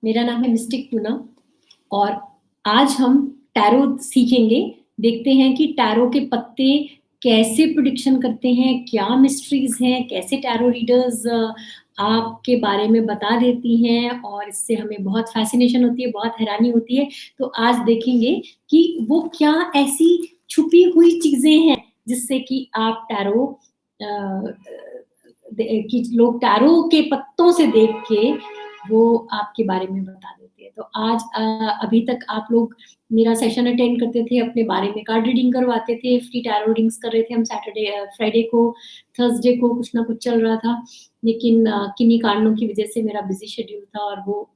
मेरा नाम है मिस्टिक पूनम और आज हम टैरो सीखेंगे। देखते हैं कि टैरो के पत्ते कैसे प्रेडिक्शन करते हैं, क्या मिस्ट्रीज हैं, कैसे टैरो रीडर्स आपके बारे में बता देती हैं और इससे हमें बहुत फैसिनेशन होती है, बहुत हैरानी होती है। तो आज देखेंगे कि वो क्या ऐसी छुपी हुई चीजें हैं जिससे कि आप टैरो कि लोग टैरो के पत्तों से देख के वो आपके बारे में बता देते हैं। तो आज अभी तक आप लोग मेरा सेशन अटेंड करते थे, अपने बारे में कार्ड रीडिंग करवाते थे, फ्री टैरो रीडिंग्स कर रहे थे हम फ्राइडे को, थर्सडे को कुछ ना कुछ चल रहा था। लेकिन किन्हीं कारणों की वजह से मेरा बिज़ी शेड्यूल था और वो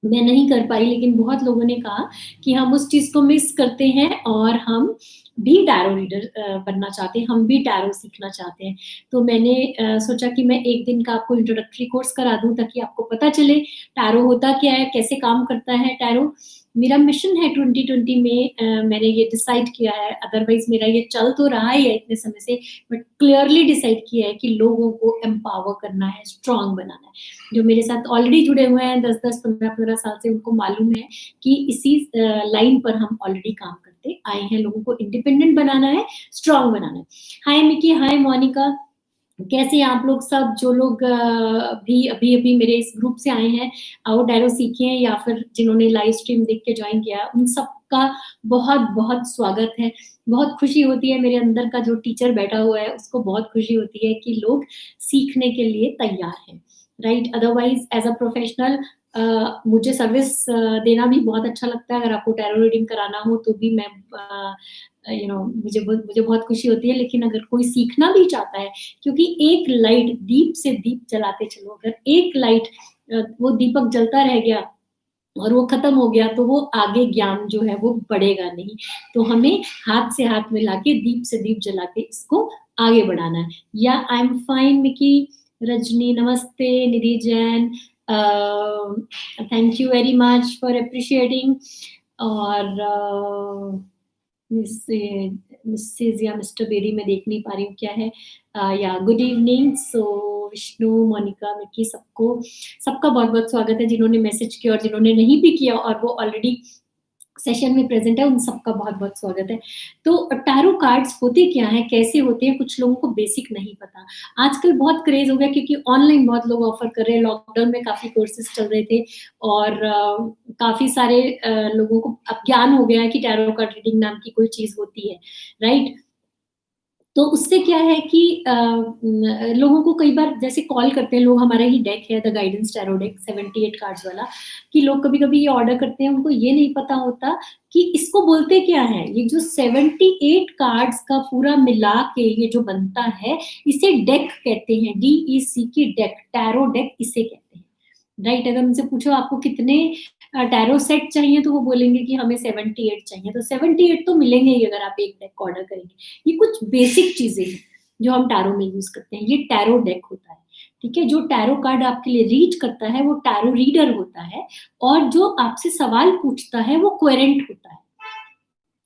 मैं नहीं कर पाई। लेकिन बहुत लोगों ने कहा कि हम उस चीज़ को मिस करते हैं और हम भी टैरो रीडर बनना चाहते हैं, हम भी टैरो सीखना चाहते हैं। तो मैंने सोचा कि मैं एक दिन का आपको इंट्रोडक्टरी कोर्स करा दूँ ताकि आपको पता चले टैरो होता क्या है, कैसे काम करता है टैरो। मेरा मिशन है 2020 में मैंने ये डिसाइड किया है, अदरवाइज़ मेरा ये चल तो रहा ही है इतने समय से, बट क्लियरली डिसाइड किया है कि लोगों को एम्पावर करना है, स्ट्रॉन्ग बनाना है। जो मेरे साथ ऑलरेडी जुड़े हुए हैं 10-10, 15-15 साल से, उनको मालूम है कि इसी लाइन पर हम ऑलरेडी काम करते आए हैं। लोगों को इंडिपेंडेंट बनाना है, स्ट्रॉन्ग बनाना है। हाय मिकी, हाय मोनिका, कैसे हैं आप लोग सब? जो लोग भी अभी-अभी मेरे इस ग्रुप से आए हैं, आओ टैरो सीखें, या फिर जिन्होंने लाइव स्ट्रीम देख के जॉइन किया, उन सबका बहुत-बहुत स्वागत है। बहुत खुशी होती है, मेरे अंदर का जो टीचर बैठा हुआ है, उसको बहुत खुशी होती है कि लोग सीखने के लिए तैयार हैं, right? Otherwise as a professional मुझे सर्विस देना भी बहुत अच्छा लगता है। अगर आपको टैरो रीडिंग कराना हो तो भी मैं मुझे बहुत खुशी होती है। लेकिन अगर कोई सीखना भी चाहता है, क्योंकि एक लाइट, दीप से दीप जलाते चलो, अगर एक लाइट वो दीपक जलता रह गया और वो खत्म हो गया तो वो आगे ज्ञान जो है वो बढ़ेगा नहीं। तो हमें हाथ से हाथ मिला के, दीप से दीप जला के इसको आगे बढ़ाना है। Yeah I am fine Mickey, Rajni नमस्ते, Nidhi Jain, thank you very much for appreciating. और मिसेज या मिस्टर बेरी मैं देख नहीं पा रही हूँ क्या है। Yeah good evening. So Vishnu, Monika, Mickey, सबका बहुत बहुत स्वागत है। जिन्होंने मैसेज किया और जिन्होंने नहीं भी किया और वो ऑलरेडी सेशन में प्रेजेंट है, उन सबका बहुत बहुत स्वागत है। तो टैरो कार्ड्स होते क्या हैं, कैसे होते हैं, कुछ लोगों को बेसिक नहीं पता। आजकल बहुत क्रेज हो गया क्योंकि ऑनलाइन बहुत लोग ऑफर कर रहे हैं। लॉकडाउन में काफी कोर्सेज चल रहे थे और काफी सारे लोगों को अब ज्ञान हो गया है कि टैरो कार्ड रीडिंग नाम की कोई चीज होती है, राइट? तो उससे क्या है कि लोगों को कई बार जैसे कॉल करते हैं लोग, हमारा ही डेक है the guidance tarot deck 78 cards वाला, कि लोग कभी-कभी ये ऑर्डर करते हैं, उनको ये नहीं पता होता कि इसको बोलते क्या है। ये जो 78 कार्ड्स का पूरा मिला के ये जो बनता है, इसे डेक कहते हैं, DECK डेक, टैरो डेक इसे कहते हैं, राइट? अगर उनसे पूछो आपको कितने टैरो सेट चाहिए तो वो बोलेंगे कि हमें 78 चाहिए। तो 78 तो मिलेंगे ही अगर आप एक डेक ऑर्डर करेंगे। ये कुछ बेसिक चीजें हैं जो हम टैरो में यूज करते हैं। ये टैरो डेक होता है, ठीक है? जो टैरो कार्ड आपके लिए रीड करता है वो टैरो रीडर होता है, और जो आपसे सवाल पूछता है वो क्वेरेंट होता है,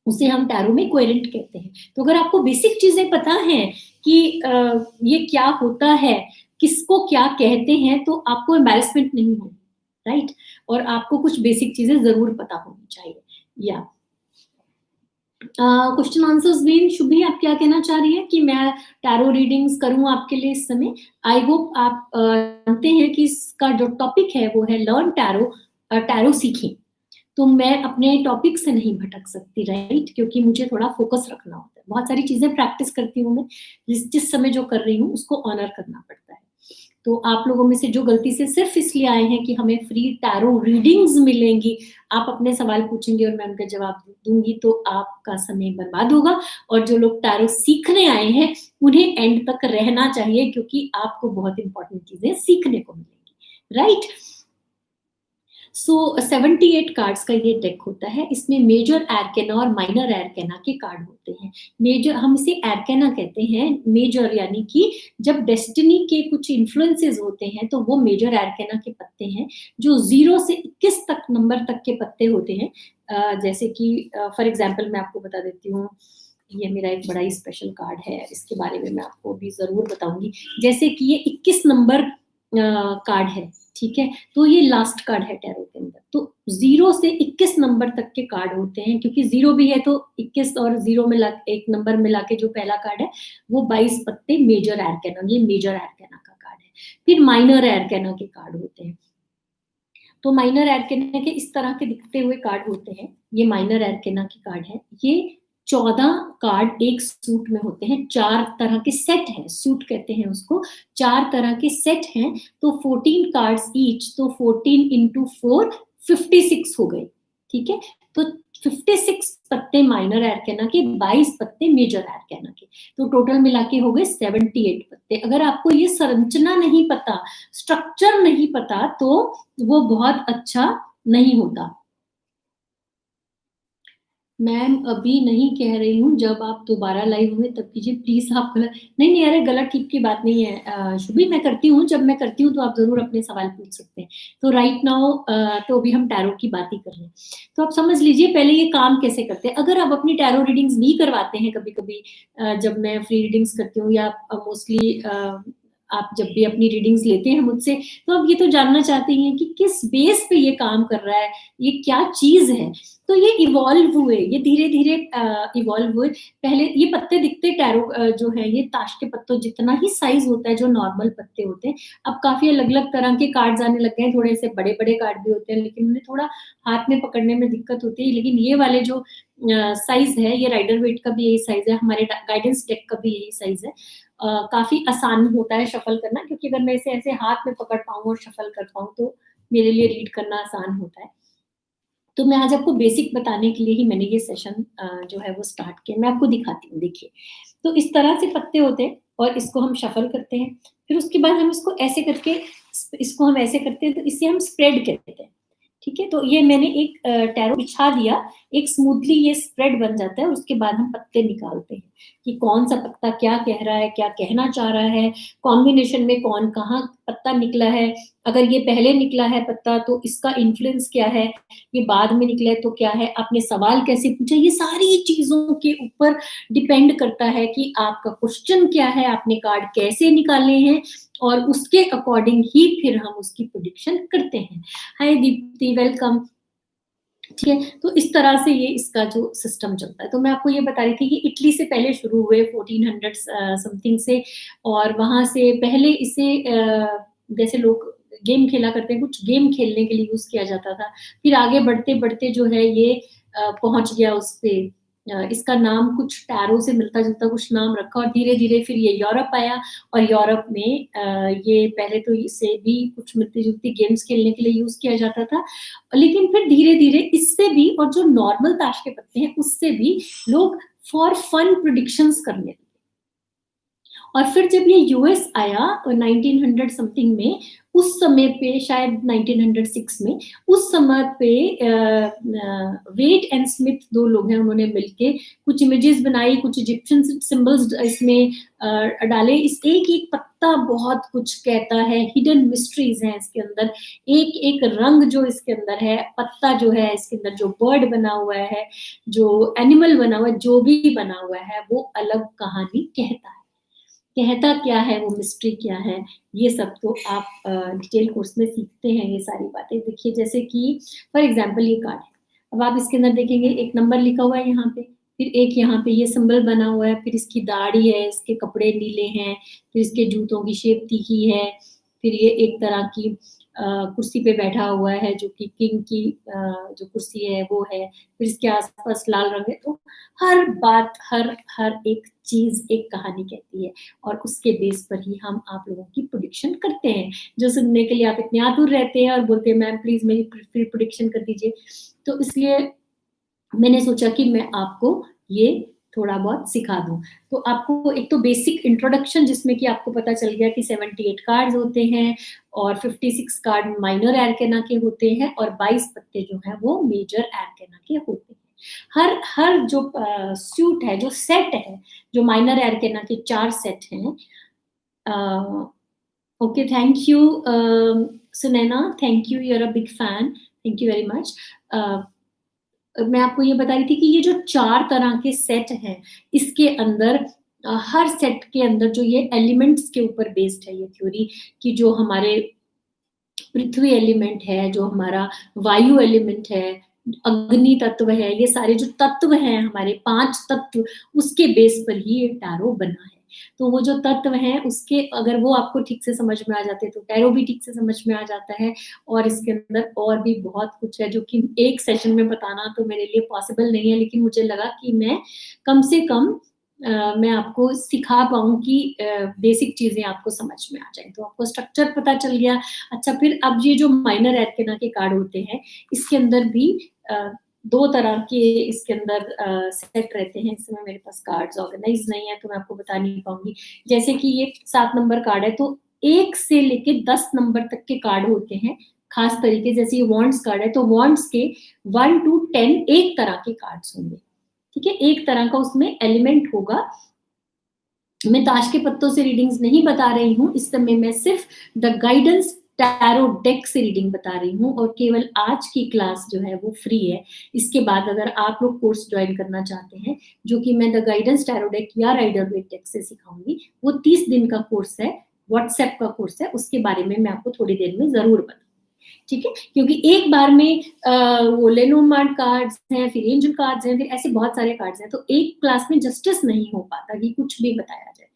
उसे हम टैरो में क्वेरेंट कहते हैं। तो अगर आपको बेसिक चीजें पता है कि ये क्या होता है, किसको क्या कहते हैं, तो आपको एम्बैरेसमेंट नहीं होगी, राइट? और आपको कुछ बेसिक चीजें जरूर पता होनी चाहिए। या क्वेश्चन आंसर्स में शुभी आप क्या कहना चाह रही है कि मैं टैरो रीडिंग्स करूं आपके लिए इस समय? आई होप आप जानते हैं कि इसका जो टॉपिक है वो है लर्न टैरो, टैरो सीखें। तो मैं अपने टॉपिक से नहीं भटक सकती, राइट? क्योंकि मुझे थोड़ा फोकस रखना होता है। बहुत सारी चीजें प्रैक्टिस करती हूँ मैं, जिस समय जो कर रही हूँ उसको ऑनर करना पड़ता है। तो आप लोगों में से जो गलती से सिर्फ इसलिए आए हैं कि हमें फ्री टैरो रीडिंग्स मिलेंगी, आप अपने सवाल पूछेंगे और मैं उनके जवाब दूंगी, तो आपका समय बर्बाद होगा। और जो लोग टैरो सीखने आए हैं उन्हें एंड तक रहना चाहिए, क्योंकि आपको बहुत इंपॉर्टेंट चीजें सीखने को मिलेंगी, राइट? सो 78 कार्ड्स का ये डेक होता है। इसमें मेजर एरकेना और माइनर एरकेना के कार्ड होते हैं। मेजर, हम इसे एरकेना कहते हैं, मेजर यानी कि जब डेस्टिनी के कुछ इन्फ्लुएंसेस होते हैं तो वो मेजर एरकेना के पत्ते हैं, जो 0 से 21 तक नंबर तक के पत्ते होते हैं। जैसे कि फॉर एग्जाम्पल मैं आपको बता देती हूँ, ये मेरा एक बड़ा ही स्पेशल कार्ड है, इसके बारे में मैं आपको भी जरूर बताऊंगी। जैसे कि ये 21 नंबर कार्ड है, ठीक है? तो ये लास्ट कार्ड है टैरो के अंदर, 0 से 21 नंबर तक के कार्ड होते हैं, क्योंकि 0 भी है तो 21 और 0 मिला 1 नंबर मिला के जो पहला कार्ड है, वो 22 पत्ते मेजर एरकाना, ये मेजर एरकाना का कार्ड है। फिर माइनर एरकाना के कार्ड होते हैं। तो माइनर एरकाना के इस तरह के दिखते हुए कार्ड होते हैं, ये माइनर एरकाना के कार्ड है। ये 14 कार्ड एक सूट में होते हैं, 4 तरह के सेट हैं, सूट कहते हैं उसको, 4 तरह के सेट हैं, तो 14 कार्ड्स ईच, तो 14 इंटू 4 56 हो गए, ठीक है। तो 56 पत्ते माइनर एरकाना के, 22 पत्ते मेजर एरकाना के, तो टोटल मिला के हो गए 78 पत्ते। अगर आपको ये संरचना नहीं पता, स्ट्रक्चर नहीं पता, तो वो बहुत अच्छा नहीं होता। मैम अभी नहीं कह रही हूँ, जब आप दोबारा लाइव हुए तब कीजिए प्लीज। आप गलत नहीं नहीं, अरे गलत ठीक की बात नहीं है शुभी, मैं करती हूँ, जब मैं करती हूँ तो आप जरूर अपने सवाल पूछ सकते हैं। तो राइट नाउ तो अभी हम टैरो की बात ही कर रहे हैं, तो आप समझ लीजिए पहले ये काम कैसे करते हैं। अगर आप अपनी टैरो रीडिंग्स भी करवाते हैं कभी कभी, जब मैं फ्री रीडिंग्स करती हूँ, या मोस्टली आप जब भी अपनी रीडिंग्स लेते हैं मुझसे, तो आप ये तो जानना चाहते हैं कि किस बेस पे ये काम कर रहा है, ये क्या चीज है। तो ये इवॉल्व हुए, ये धीरे-धीरे इवॉल्व हुए। पहले ये पत्ते दिखते टैरो जो है ये ताश के पत्तों जितना ही साइज़ होता है जो नॉर्मल पत्ते होते हैं। अब काफ़ी अलग-अलग तरह के कार्ड्स आने लग गए हैं, थोड़े से बड़े-बड़े कार्ड भी होते हैं, लेकिन उन्हें थोड़ा हाथ में पकड़ने में दिक्कत होती है। लेकिन ये वाले जो साइज़ है, ये राइडर वेट का भी यही साइज़ है, हमारे गाइडेंस डेक का भी यही साइज़ है। काफ़ी आसान होता है शफल करना, क्योंकि अगर मैं इसे ऐसे हाथ में पकड़ पाऊँ और शफल कर पाऊँ, तो मेरे लिए रीड करना आसान होता है। तो मैं आज आपको बेसिक बताने के लिए ही मैंने ये सेशन जो है वो स्टार्ट किया। मैं आपको दिखाती हूँ, देखिए। तो इस तरह से पत्ते होते हैं और इसको हम शफल करते हैं। फिर उसके बाद हम इसको ऐसे करके, इसको हम ऐसे करते हैं, तो इसे हम स्प्रेड कहते हैं। ठीक है? तो ये मैंने एक टैरो बिछा दिया, एक स्मूथली ये स्प्रेड बन जाता है, उसके बाद हम पत्ते निकालते हैं कि कौन-सा पत्ता क्या कह रहा है, क्या कहना चाह रहा है, कॉम्बिनेशन में कौन कहाँ पत्ता निकला है। अगर ये पहले निकला है पत्ता तो इसका इन्फ्लुएंस क्या है, ये बाद में निकला है तो क्या है, आपने सवाल कैसे पूछा, ये सारी चीज़ों के ऊपर डिपेंड करता है कि आपका क्वेश्चन क्या है, आपने कार्ड कैसे निकाले हैं, और उसके अकॉर्डिंग ही फिर हम उसकी प्रेडिक्शन करते हैं। हाय दीप्ति, वेलकम। ठीक है, तो इस तरह से ये इसका जो सिस्टम चलता है। तो मैं आपको ये बता रही थी कि इटली से पहले शुरू हुए 1400 समथिंग से, और वहाँ से पहले इसे जैसे लोग गेम खेला करते हैं, कुछ गेम खेलने के लिए यूज़ किया जाता था। फिर आगे बढ़ते-बढ़ते जो है ये पहुँच गया उस पे, इसका नाम कुछ टैरो से मिलता-जुलता कुछ नाम रखा, और धीरे-धीरे फिर ये यूरोप आया, और यूरोप में ये पहले तो इसे भी कुछ मिलती-जुलती गेम्स खेलने के लिए यूज़ किया जाता था। लेकिन फिर धीरे-धीरे इससे भी, और जो नॉर्मल ताश के पत्ते हैं उससे भी लोग फॉर फन प्रेडिक्शंस करने लगे। और फिर जब ये यूएस आया 1900 समथिंग में, उस समय पे शायद 1906 में, उस समय पे वेट एंड स्मिथ 2 लोग हैं, उन्होंने मिलके कुछ इमेजेस बनाई, कुछ इजिप्शियन सिंबल्स इसमें डाले। इस एक-एक पत्ता बहुत कुछ कहता है, हिडन मिस्ट्रीज़ हैं इसके अंदर। एक-एक रंग जो इसके अंदर है, पत्ता जो है इसके अंदर, जो बर्ड बना हुआ है, जो एनिमल बना हुआ है, जो भी बना हुआ है, वो अलग कहानी कहता है। कहता क्या है, वो मिस्ट्री क्या है, ये सब तो आप डिटेल कोर्स में सीखते हैं ये सारी बातें। देखिए जैसे कि फॉर एग्ज़ाम्पल ये कार्ड है, अब आप इसके अंदर देखेंगे एक नंबर लिखा हुआ है यहाँ पे, फिर एक यहाँ पे ये सिंबल बना हुआ है, फिर इसकी दाढ़ी है, इसके कपड़े नीले हैं, फिर इसके जूतों की शेप तीखी है, फिर ये एक तरह की कुर्सी पे बैठा हुआ है जो कि किंग की जो कुर्सी है वो है, फिर इसके आस-पास लाल रंग है। तो हर बात, हर एक चीज़ एक कहानी कहती है, और उसके बेस पर ही हम आप लोगों की प्रेडिक्शन करते हैं। जो सुनने के लिए आप इतने आतुर रहते हैं और बोलते हैं मैम प्लीज़ मेरी फिर प्रेडिक्शन कर दीजिए। तो इसलिए मैंने सोचा कि मैं आपको ये थोड़ा बहुत सिखा दूँ। तो आपको एक तो बेसिक इंट्रोडक्शन, जिसमें कि आपको पता चल गया कि 78 कार्ड्स होते हैं, और 56 कार्ड माइनर एरकाना के होते हैं, और 22 पत्ते जो हैं वो मेजर एरकाना के होते हैं। हर हर जो सूट है, जो सेट है, जो माइनर एरकाना के 4 सेट हैं। Uh, okay, thank you Sunaina, thank you, you are a big fan, thank you very much. मैं आपको ये बता रही थी कि ये जो 4 तरह के सेट हैं, इसके अंदर हर सेट के अंदर जो ये एलिमेंट्स के ऊपर बेस्ड है ये थ्योरी, कि जो हमारे पृथ्वी एलिमेंट है, जो हमारा वायु एलिमेंट है, अग्नि तत्व है, ये सारे जो तत्व हैं हमारे 5 तत्व, उसके बेस पर ही ये टैरो बना है। तो वो जो तत्व हैं उसके अगर वो आपको ठीक से समझ में आ जाते हैं तो टैरो भी ठीक से समझ में आ जाता है। और इसके अंदर और भी बहुत कुछ है जो कि एक सेशन में बताना तो मेरे लिए पॉसिबल नहीं है, लेकिन मुझे लगा कि मैं कम से कम मैं आपको सिखा पाऊँ कि बेसिक चीज़ें आपको समझ में आ जाएँ। तो आपको स्ट्रक्चर पता चल गया। अच्छा, फिर अब ये जो माइनर एर्केना के कार्ड होते हैं, इसके अंदर भी 2 तरह के इसके अंदर सेट रहते हैं। इस समय मेरे पास कार्ड्स ऑर्गेनाइज़ नहीं है, तो मैं आपको बता नहीं पाऊँगी। जैसे कि ये 7 नंबर कार्ड है, तो 1 से लेके 10 नंबर तक के कार्ड होते हैं, खास तरीके जैसे ये वॉन्ड्स कार्ड है, तो वॉन्ड्स के 1 टू 10 एक तरह के कार्ड्स होंगे, ठीक है? एक तरह का उसमें एलिमेंट होगा। मैं ताश के पत्तों से रीडिंग्स नहीं बता रही हूँ, इस समय मैं सिर्फ द गाइडेंस टैरो डेक से रीडिंग बता रही हूँ और केवल आज की क्लास जो है वो फ्री है। इसके बाद अगर आप लोग कोर्स ज्वाइन करना चाहते हैं, जो कि मैं द गाइडेंस टैरो डेक या राइडर वेट डेक से सिखाऊँगी, वो 30 दिन का कोर्स है, व्हाट्सएप का कोर्स है, उसके बारे में मैं आपको थोड़ी देर में ज़रूर बताऊँगी। ठीक है? क्योंकि एक बार में वो लेनोर्मांड कार्ड्स हैं, फिर एंजल कार्ड्स हैं, फिर ऐसे बहुत सारे कार्ड्स हैं, तो एक क्लास में जस्टिस नहीं हो पाता कि कुछ भी बताया जाए।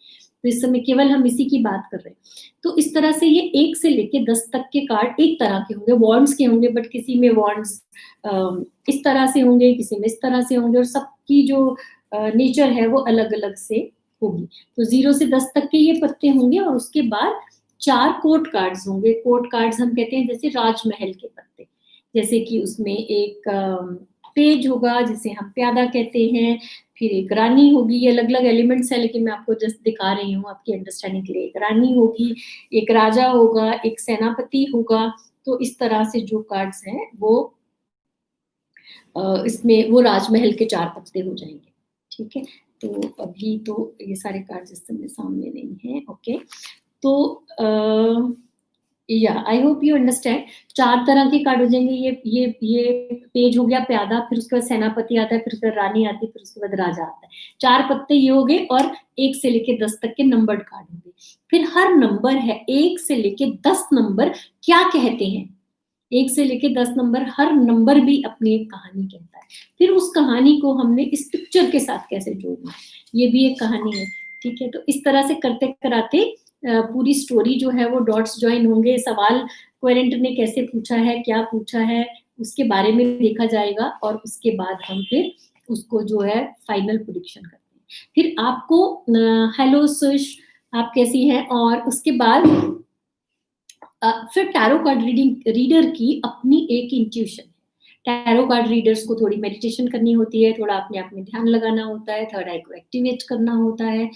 तो इस समय केवल हम इसी की बात कर रहे हैं। तो इस तरह से ये 1 से लेके 10 तक के कार्ड एक तरह के होंगे, वॉन्ड्स के होंगे, बट किसी में वॉन्ड्स इस तरह से होंगे, किसी में इस तरह से होंगे और सबकी जो नेचर है वो अलग-अलग से होगी। तो 0 से 10 तक के ये पत्ते होंगे और उसके बाद 4 कोर्ट कार्ड्स होंगे। कोर्ट कार्ड्स हम कहते हैं जैसे राजमहल के पत्ते, जैसे कि उसमें एक पेज होगा जिसे हम प्यादा कहते हैं, फिर एक रानी होगी, ये अलग-अलग एलिमेंट्स हैं लेकिन मैं आपको जस्ट दिखा रही हूँ आपकी अंडरस्टैंडिंग के लिए। एक रानी होगी, एक राजा होगा, एक सेनापति होगा, तो इस तरह से जो कार्ड्स हैं वो इसमें वो राजमहल के 4 पत्ते हो जाएँगे, ठीक है? तो अभी तो ये सारे कार्ड्स इस समय सामने नहीं हैं, ओके। तो या आई होप यू अंडरस्टैंड 4 तरह के कार्ड हो जाएँगे, ये पेज हो गया प्यादा, फिर उसके बाद सेनापति आता है, फिर उसके बाद रानी आती है, फिर उसके बाद राजा आता है। 4 पत्ते ये हो गए और 1 से लेके 10 तक के नंबर्ड कार्ड होंगे। फिर हर नंबर है 1 से लेके 10 नंबर क्या कहते हैं? 1 से लेके 10 नंबर, हर नंबर भी अपनी एक कहानी कहता है। फिर उस कहानी को हमने इस पिक्चर के साथ कैसे जोड़ना है, ये भी एक कहानी है, ठीक है? तो इस तरह से करते-कराते पूरी स्टोरी जो है वो डॉट्स जॉइन होंगे, सवाल क्वेरेंट ने कैसे पूछा है, क्या पूछा है, उसके बारे में देखा जाएगा और उसके बाद हम फिर उसको जो है फाइनल प्रेडिक्शन करते हैं। फिर आपको हेलो सुश, आप कैसी हैं? और उसके बाद फिर टैरो कार्ड रीडर की अपनी एक इंट्यूशन है। टैरो कार्ड रीडर्स को थोड़ी मेडिटेशन करनी होती है, थोड़ा अपने आप में ध्यान लगाना होता है, थर्ड आई को एक्टिवेट करना होता है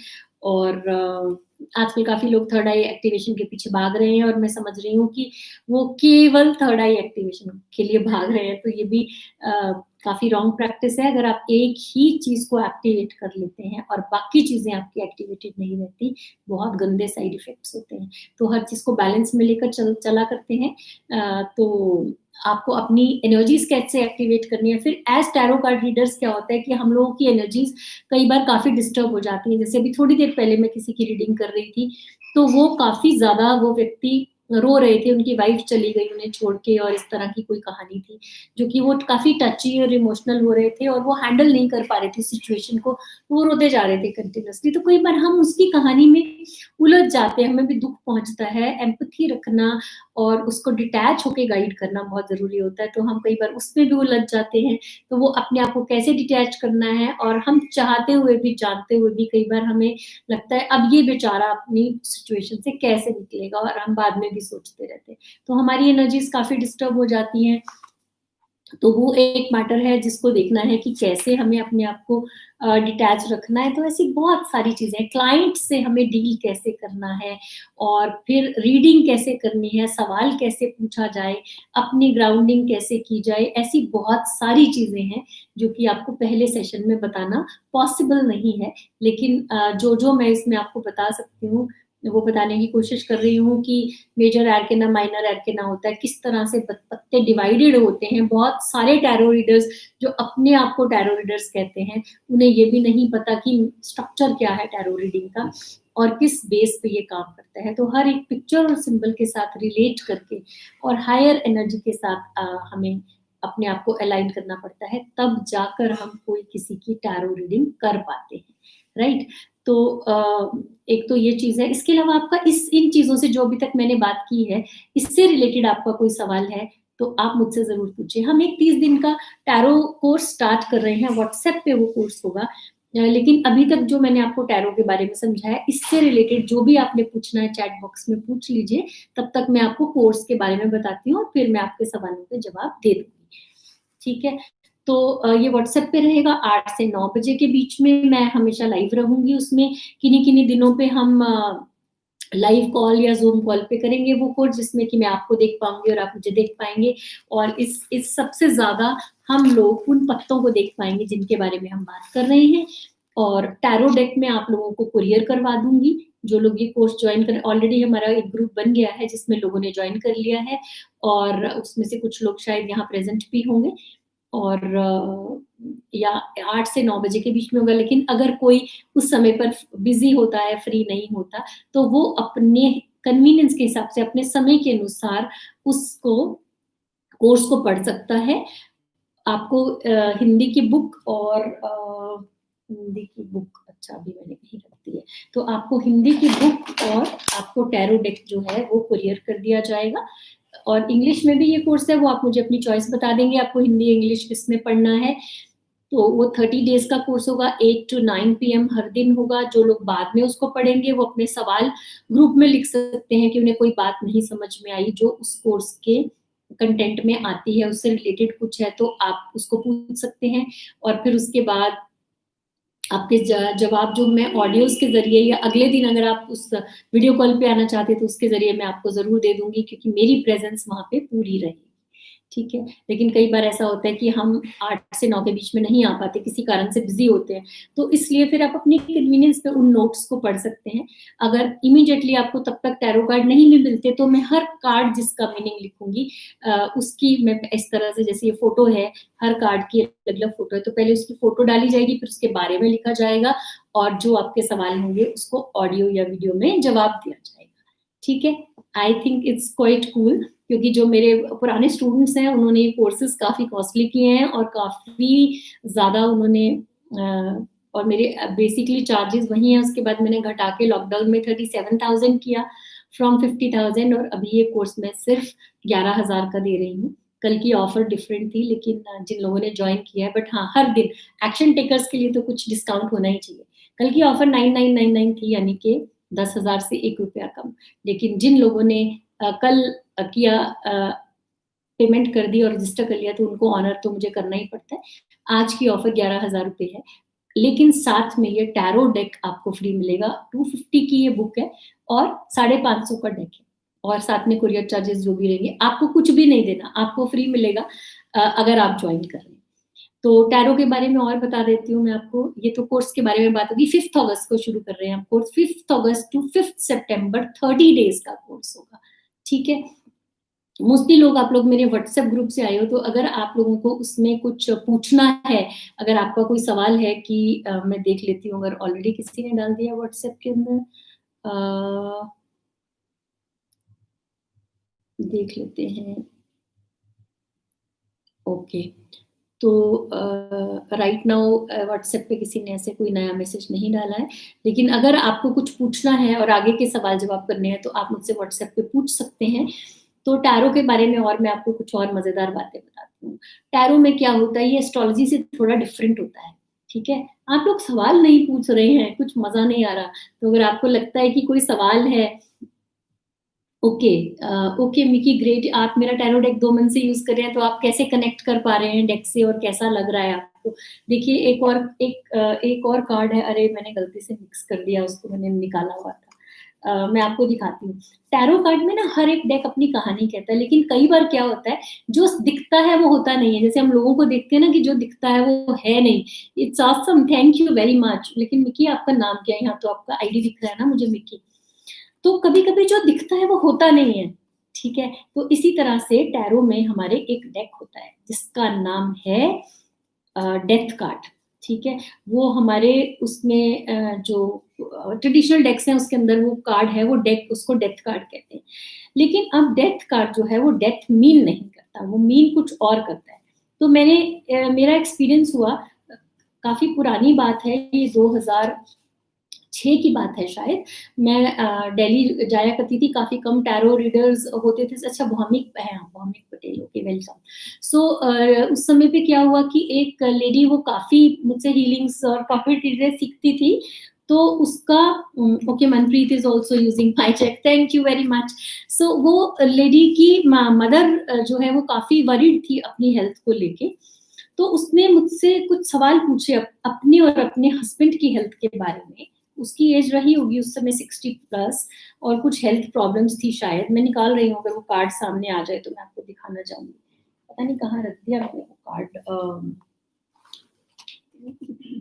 और आजकल काफ़ी लोग थर्ड आई एक्टिवेशन के पीछे भाग रहे हैं और मैं समझ रही हूँ कि वो केवल थर्ड आई एक्टिवेशन के लिए भाग रहे हैं, तो ये भी काफ़ी रॉन्ग प्रैक्टिस है। अगर आप एक ही चीज़ को एक्टिवेट कर लेते हैं और बाकी चीज़ें आपकी एक्टिवेटेड नहीं रहती, बहुत गंदे साइड इफ़ेक्ट्स होते हैं। तो हर चीज़ को बैलेंस में लेकर चला करते हैं। तो आपको अपनी एनर्जीज़ कैसे एक्टिवेट करनी है। फिर एज़ टैरो कार्ड रीडर्स क्या होता है कि हम लोगों की एनर्जीज़ कई बार काफ़ी डिस्टर्ब हो जाती हैं। जैसे अभी थोड़ी देर पहले मैं किसी की रीडिंग कर रही थी, तो वो काफ़ी ज़्यादा वो व्यक्ति रो रहे थे, उनकी वाइफ़ चली गई उन्हें छोड़ के और इस तरह की कोई कहानी थी, जो कि वो काफ़ी टची और इमोशनल हो रहे थे और वो हैंडल नहीं कर पा रहे थे सिचुएशन को, वो रोते जा रहे थे कंटिन्यूअसली। तो कई बार हम उसकी कहानी में उलझ जाते हैं, हमें भी दुःख पहुँचता है, एम्पैथी रखना और उसको डिटैच होके गाइड करना बहुत ज़रूरी होता है, तो हम कई बार उसमें भी उलझ जाते हैं। तो वो अपने आप को कैसे डिटैच करना है और हम चाहते हुए भी, जानते हुए भी कई बार हमें लगता है अब ये बेचारा अपनी सिचुएशन से कैसे निकलेगा और हम बाद में भी सोचते रहते हैं। तो हमारी एनर्जीज़ काफ़ी डिस्टर्ब हो जाती हैं। तो वो एक मैटर है जिसको देखना है कि कैसे हमें अपने आप को डिटैच रखना है। तो ऐसी बहुत सारी चीज़ें हैं, क्लाइंट से हमें डील कैसे करना है और फिर रीडिंग कैसे करनी है, सवाल कैसे पूछा जाए, अपनी ग्राउंडिंग कैसे की जाए, ऐसी बहुत सारी चीज़ें हैं जो कि आपको पहले सेशन में बताना पॉसिबल नहीं है। लेकिन जो-जो मैं इसमें आपको बता सकती हूँ, वो बताने की कोशिश कर रही हूँ कि मेजर एर्केना, माइनर एर्केना होता है, किस तरह से पत्ते डिवाइडेड होते हैं। बहुत सारे टैरो रीडर्स जो अपने आप को टैरो रीडर्स कहते हैं, उन्हें ये भी नहीं पता कि स्ट्रक्चर क्या है टैरो रीडिंग का और किस बेस पे ये काम करता है। तो हर एक पिक्चर और सिंबल के साथ रिलेट करके और हायर एनर्जी के साथ हमें अपने आप को अलाइन करना पड़ता है, तब जाकर हम कोई किसी की टैरो रीडिंग कर पाते हैं, राइट? तो एक तो ये चीज़ है। इसके अलावा आपका इन चीज़ों से जो अभी तक मैंने बात की है, इससे रिलेटेड आपका कोई सवाल है, तो आप मुझसे ज़रूर पूछिए। हम एक 30 दिन का टैरो कोर्स स्टार्ट कर रहे हैं, व्हाट्सएप पे वो कोर्स होगा। लेकिन अभी तक जो मैंने आपको टैरो के बारे में समझाया, इससे रिलेटेड जो भी आपने पूछना है चैट बॉक्स में पूछ लीजिए, तब तक मैं आपको कोर्स के बारे में बताती हूँ और फिर मैं आपके सवालों के जवाब दे दूँगी, ठीक है? तो ये व्हाट्सएप पे रहेगा 8 से 9 बजे के बीच में, मैं हमेशा लाइव रहूँगी उसमें। किन्हीं-किन्हीं दिनों पे हम लाइव कॉल या ज़ूम कॉल पे करेंगे वो कोर्स, जिसमें कि मैं आपको देख पाऊँगी और आप मुझे देख पाएँगे, और इस सबसे ज़्यादा हम लोग उन पत्तों को देख पाएँगे जिनके बारे में हम बात कर रहे हैं। और टैरो डेक में आप लोगों को कुरियर करवा दूँगी, जो लोग ये कोर्स जॉइन करें। ऑलरेडी हमारा एक ग्रुप बन गया है जिसमें लोगों ने जॉइन कर लिया है, और उसमें से कुछ लोग शायद यहाँ प्रेज़ेंट भी होंगे। और या 8 से 9 बजे के बीच में होगा, लेकिन अगर कोई उस समय पर बिज़ी होता है, फ्री नहीं होता, तो वो अपने कन्वीनियंस के हिसाब से, अपने समय के अनुसार उसको कोर्स को पढ़ सकता है। आपको हिंदी की बुक और हिंदी की बुक, अच्छा अभी मैंने कहीं रख दी है। तो आपको हिंदी की बुक और आपको टैरो डेक जो है वो कुरियर कर दिया जाएगा। और इंग्लिश में भी ये कोर्स है, वो आप मुझे अपनी चॉइस बता देंगे, आपको हिंदी, इंग्लिश किसमें पढ़ना है। तो वो 30 डेज़ का कोर्स होगा, 8 टू 9 पीएम हर दिन होगा। जो लोग बाद में उसको पढ़ेंगे, वो अपने सवाल ग्रुप में लिख सकते हैं कि उन्हें कोई बात नहीं समझ में आई, जो उस कोर्स के कंटेंट में आती है, उससे रिलेटेड कुछ है तो आप उसको पूछ सकते हैं। और फिर उसके बाद आपके जवाब जो मैं ऑडियोज़ के ज़रिए, या अगले दिन अगर आप उस वीडियो कॉल पे आना चाहते हैं, तो उसके ज़रिए मैं आपको ज़रूर दे दूँगी, क्योंकि मेरी प्रेज़ेंस वहाँ पे पूरी रहेगी, ठीक है? लेकिन कई बार ऐसा होता है कि हम 8 से 9 के बीच में नहीं आ पाते, किसी कारण से बिज़ी होते हैं, तो इसलिए फिर आप अपनी कन्वीनियंस पे उन नोट्स को पढ़ सकते हैं। अगर इमीडिएटली आपको तब तक टैरो कार्ड नहीं भी मिलते, तो मैं हर कार्ड जिसका मीनिंग लिखूँगी, उसकी मैं इस तरह से, जैसे ये फ़ोटो है, हर कार्ड की अलग-अलग फ़ोटो है, तो पहले उसकी फ़ोटो डाली जाएगी, फिर उसके बारे में लिखा जाएगा, और जो आपके सवाल होंगे उसको ऑडियो या वीडियो में जवाब दिया जाएगा, ठीक है? I think it's quite cool, क्योंकि जो मेरे पुराने स्टूडेंट्स हैं, उन्होंने ये कोर्सेज़ काफ़ी कॉस्टली किए हैं और काफ़ी ज़्यादा उन्होंने और मेरे बेसिकली चार्जेज़ वही हैं, उसके बाद मैंने घटा के लॉकडाउन में 37,000 किया फ्रॉम 50,000, और अभी ये कोर्स मैं सिर्फ़ 11,000 का दे रही हूँ। कल की ऑफ़र डिफरेंट थी, लेकिन जिन लोगों ने जॉइन किया है, बट हाँ, हर दिन एक्शन टेकर्स के लिए तो कुछ डिस्काउंट होना ही चाहिए। कल की ऑफ़र 9999 थी, यानी कि 10,000 से ₹1 कम। लेकिन जिन लोगों ने कल किया, पेमेंट कर दी और रजिस्टर कर लिया, तो उनको ऑनर तो मुझे करना ही पड़ता है। आज की ऑफ़र ₹11,000 है, लेकिन साथ में ये टैरो डेक आपको फ्री मिलेगा। 250 की ये बुक है और 550 का डेक है, और साथ में कुरियर चार्जेज़ जो भी रहेंगे। आपको कुछ भी नहीं देना, आपको फ्री मिलेगा अगर आप जॉइन कर रहे हैं। तो टैरो के बारे में और बता देती हूँ मैं आपको। ये तो कोर्स के बारे में बात होगी। 5th अगस्त को शुरू कर रहे हैं हम कोर्स। 5th अगस्त टू 5th सितंबर 30 डेज़ का कोर्स होगा, ठीक है? मोस्टली लोग, आप लोग मेरे व्हाट्सएप ग्रुप से आए हो, तो अगर आप लोगों को उसमें कुछ पूछना है, अगर आपका कोई सवाल है कि मैं देख लेती हूँ, अगर ऑलरेडी किसी ने डाल दिया व्हाट्सएप के अंदर, देख लेते हैं। ओके, तो राइट नाउ व्हाट्सएप पे किसी ने ऐसे कोई नया मैसेज नहीं डाला है, लेकिन अगर आपको कुछ पूछना है और आगे के सवाल जवाब करने हैं, तो आप मुझसे व्हाट्सएप पे पूछ सकते हैं। तो टैरो के बारे में और मैं आपको कुछ और मज़ेदार बातें बताती हूँ। टैरो में क्या होता है, ये एस्ट्रोलॉजी से थोड़ा डिफरेंट होता है, ठीक है? आप लोग सवाल नहीं पूछ रहे हैं, कुछ मज़ा नहीं आ रहा, तो अगर आपको लगता है कि कोई सवाल है, ओके, ओके मिकी, ग्रेट, आप मेरा टैरो डेक 2 मंथ से यूज़ कर रहे हैं, तो आप कैसे कनेक्ट कर पा रहे हैं डेक से, और कैसा लग रहा है आपको? देखिए, एक और कार्ड है, अरे मैंने गलती से मिक्स कर दिया, उसको मैंने निकाला हुआ था। मैं आपको दिखाती हूँ। टैरो कार्ड में ना हर एक डेक अपनी कहानी कहता है, लेकिन कई बार क्या होता है, जो दिखता है वो होता नहीं है। जैसे हम लोगों को देखते हैं ना कि जो दिखता है वो है नहीं। It's awesome, thank you very much. लेकिन मिकी, आपका नाम क्या है? यहाँ तो आपका आईडी दिख रहा है ना मुझे, मिकी। तो कभी-कभी जो दिखता है वो होता नहीं है, ठीक है? तो इसी तरह से टैरो में हमारे एक डेक होता है जिसका नाम है डेथ कार्ड, ठीक है? वो हमारे उसमें जो ट्रेडिशनल डेक्स हैं उसके अंदर वो कार्ड है, वो डेक उसको डेथ कार्ड कहते हैं। लेकिन अब डेथ कार्ड जो है वो डेथ मीन नहीं करता, वो मीन कुछ और करता है। तो मेरा एक्सपीरियंस हुआ, काफ़ी पुरानी बात है, ये 2006 की बात है शायद। मैं दिल्ली जाया करती थी, काफ़ी कम टैरो रीडर्स होते थे। अच्छा, भौमिक हैं आप, भौमिक पटेल, ओके, वेलकम। सो उस समय पे क्या हुआ कि एक लेडी वो काफ़ी मुझसे हीलिंग्स और काफ़ी चीज़ें सीखती थी, तो उसका okay, Manpreet is also using my check, thank you very much. So वो लेडी की मदर जो है वो काफ़ी वरीड थी अपनी हेल्थ को लेके, तो उसने मुझसे कुछ सवाल पूछे अपनी और अपने हस्बैंड की हेल्थ के बारे में। उसकी एज रही होगी उस समय 60 प्लस, और कुछ हेल्थ प्रॉब्लम्स थी शायद। मैं निकाल रही हूँ, अगर वो कार्ड सामने आ जाए तो मैं आपको दिखाना चाहूँगी। पता नहीं कहाँ रख दिया मैंने वो card.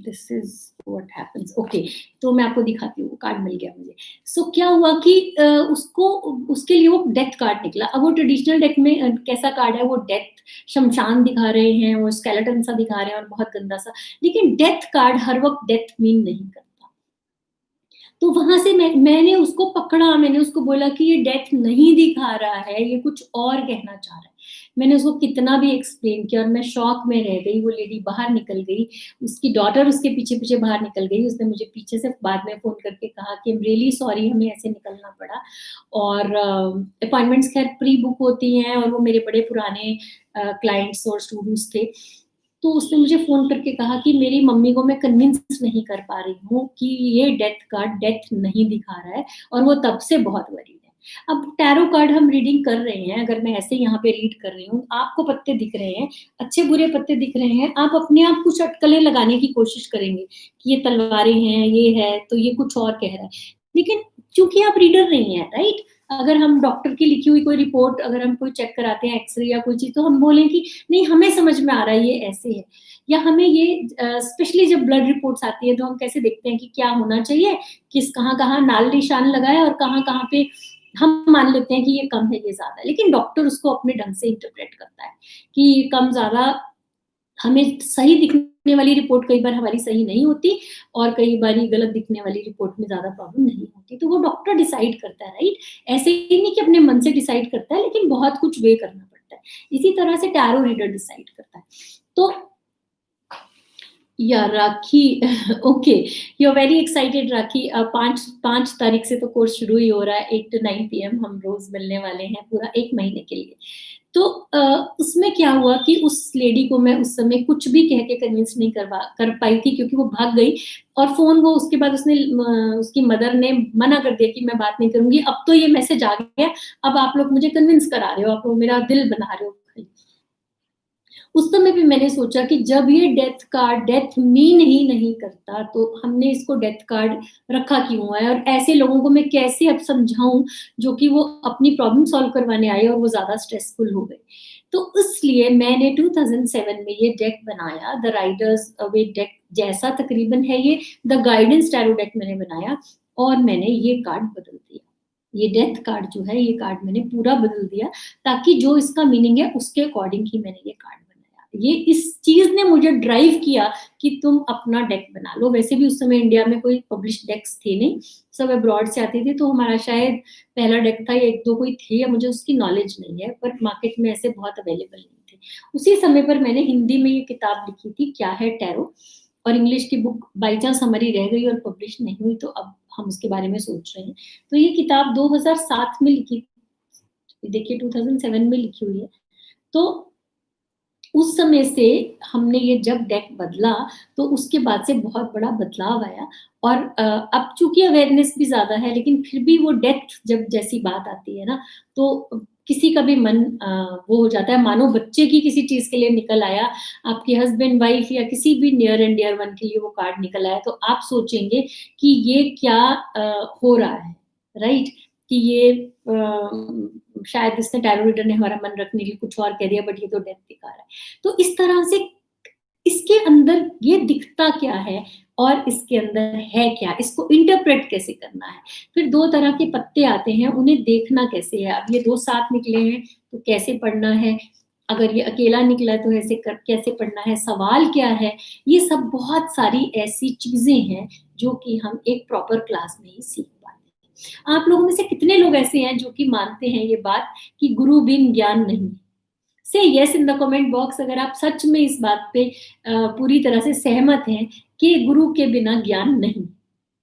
This is what happens, okay. तो मैं आपको दिखाती हूँ, वो कार्ड मिल गया मुझे। सो क्या हुआ कि उसको उसके लिए वो डेथ कार्ड निकला। अब वो ट्रेडिशनल डेक में कैसा कार्ड है, वो डेथ, शमशान दिखा रहे हैं, वो स्केलेटन सा दिखा रहे हैं और बहुत गंदा सा। लेकिन डेथ कार्ड हर वक्त डेथ मीन नहीं करता। तो वहां से मैंने उसको पकड़ा, मैंने उसको बोला कि ये डेथ नहीं दिखा रहा है, ये कुछ और कहना चाह रहा है। मैंने उसको कितना भी एक्सप्लेन किया और मैं शॉक में रह गई। वो लेडी बाहर निकल गई, उसकी डॉटर उसके पीछे पीछे बाहर निकल गई। उसने मुझे पीछे से बाद में फोन करके कहा कि आई एम रियली सॉरी, हमें ऐसे निकलना पड़ा। और अपॉइंटमेंट्स खैर प्री बुक होती हैं, और वो मेरे बड़े पुराने क्लाइंट्स और स्टूडेंट्स थे। तो उसने मुझे फ़ोन करके कहा कि मेरी मम्मी को मैं कन्विंस नहीं कर पा रही हूँ कि ये डेथ कार्ड डेथ नहीं दिखा रहा है, और वो तब से बहुत वरीड है। अब टैरो कार्ड हम रीडिंग कर रहे हैं, अगर मैं ऐसे यहाँ पे रीड कर रही हूँ, आपको पत्ते दिख रहे हैं, अच्छे-बुरे पत्ते दिख रहे हैं, आप अपने आप कुछ अटकलें लगाने की कोशिश करेंगे कि ये तलवारें हैं, ये है, तो ये कुछ और कह रहा है। लेकिन चूँकि आप रीडर नहीं हैं, राइट? अगर हम डॉक्टर की लिखी हुई कोई रिपोर्ट अगर हम कोई चेक कराते हैं, एक्स-रे या कोई चीज़, तो हम बोलें कि नहीं, हमें समझ में आ रहा है ये ऐसे है। या हमें ये स्पेशली जब ब्लड रिपोर्ट्स आती है तो हम कैसे देखते हैं कि क्या होना चाहिए, किस कहाँ-कहाँ नाल निशान लगा है और कहाँ-कहाँ पे हम मान लेते हैं कि ये कम है, ये ज़्यादा है। लेकिन डॉक्टर उसको अपने ढंग से इंटरप्रेट करता है कि कम-ज़्यादा, हमें सही दिखने वाली रिपोर्ट कई बार हमारी सही नहीं होती, और कई बारी गलत दिखने वाली रिपोर्ट में ज़्यादा प्रॉब्लम नहीं होती। तो वो डॉक्टर डिसाइड करता है, राइट? ऐसे ही नहीं कि अपने मन से डिसाइड करता है, लेकिन बहुत कुछ वे करना पड़ता है। इसी तरह से टैरो रीडर डिसाइड करता है। तो yeah Rakhi okay, you are very excited Rakhi. 5 तारीख से तो कोर्स शुरू ही हो रहा है, 8 टू 9 पीएम हम रोज़ मिलने वाले हैं पूरा 1 महीने के लिए। तो उसमें क्या हुआ कि उस लेडी को मैं उस समय कुछ भी कह के कन्विंस नहीं कर पाई थी, क्योंकि वो भाग गई, और फ़ोन वो उसके बाद उसकी मदर ने मना कर दिया कि मैं बात नहीं करूँगी, अब तो ये मैसेज आ गया, अब आप लोग मुझे कन्विंस करा रहे हो, आप लोग मेरा दिल बना रहे हो। उस समय भी मैंने सोचा कि जब ये death card death mean he नहीं करता, तो हमने इसको डेथ कार्ड रखा क्यों है, और ऐसे लोगों को मैं कैसे अब समझाऊँ जो कि वो अपनी प्रॉब्लम सॉल्व करवाने आए और वो ज़्यादा स्ट्रेसफुल हो गए। तो इसलिए मैंने 2007 में ये डेक बनाया, द राइडर्स वे डेक जैसा तकरीबन है ये, द गाइडेंस टैरो डेक मैंने बनाया, और मैंने ये कार्ड बदल दिया। ये डेथ कार्ड जो है, ये कार्ड मैंने पूरा बदल दिया, ताकि जो इसका मीनिंग है उसके अकॉर्डिंग ही मैंने ये कार्ड बनाया। ये इस चीज़ ने मुझे ड्राइव किया कि तुम अपना डेक बना लो। वैसे भी उस समय इंडिया में कोई पब्लिश्ड डेक्स थे नहीं, सब अब्रॉड से आते थे, तो हमारा शायद पहला डेक था या 1-2 कोई थे, या मुझे उसकी नॉलेज नहीं है, पर मार्केट में ऐसे बहुत अवेलेबल नहीं थे। उसी समय पर मैंने हिंदी में ये किताब लिखी थी, क्या है टैरो, और इंग्लिश की बुक बाय चांस हमारी रह गई और पब्लिश नहीं हुई, तो अब हम उसके बारे में सोच रहे हैं। तो ये किताब 2007 में लिखी, देखिए 2007 में लिखी हुई है। तो उस समय से हमने ये जब डेक बदला, तो उसके बाद से बहुत बड़ा बदलाव आया, और अब चूँकि अवेयरनेस भी ज़्यादा है, लेकिन फिर भी वो डेथ जब जैसी बात आती है ना, तो किसी का भी मन वो हो जाता है, मानो बच्चे की किसी चीज़ के लिए निकल आया, आपके हस्बैंड, वाइफ या किसी भी नियर एंड डियर वन के लिए वो कार्ड निकल आया, तो आप सोचेंगे कि ये क्या हो रहा है, राइट? कि ये शायद इसने टैरो रीडर ने हमारा मन रखने के लिए कुछ और कह दिया, बट ये तो डेथ दिखा रहा है। तो इस तरह से इसके अंदर ये दिखता क्या है और इसके अंदर है क्या, इसको इंटरप्रेट कैसे करना है। फिर 2 तरह के पत्ते आते हैं, उन्हें देखना कैसे है। अब ये 2 साथ निकले हैं, तो कैसे पढ़ना है, अगर ये अकेला निकला तो ऐसे कैसे पढ़ना है, सवाल क्या है, ये सब बहुत सारी ऐसी चीज़ें हैं जो कि हम एक प्रॉपर क्लास में ही सीख पाते हैं। आप लोगों में से कितने लोग ऐसे हैं जो कि मानते हैं ये बात कि गुरु बिन ज्ञान नहीं है? से yes in the comment box अगर आप सच में इस बात पे पूरी तरह से सहमत हैं कि गुरु के बिना ज्ञान नहीं।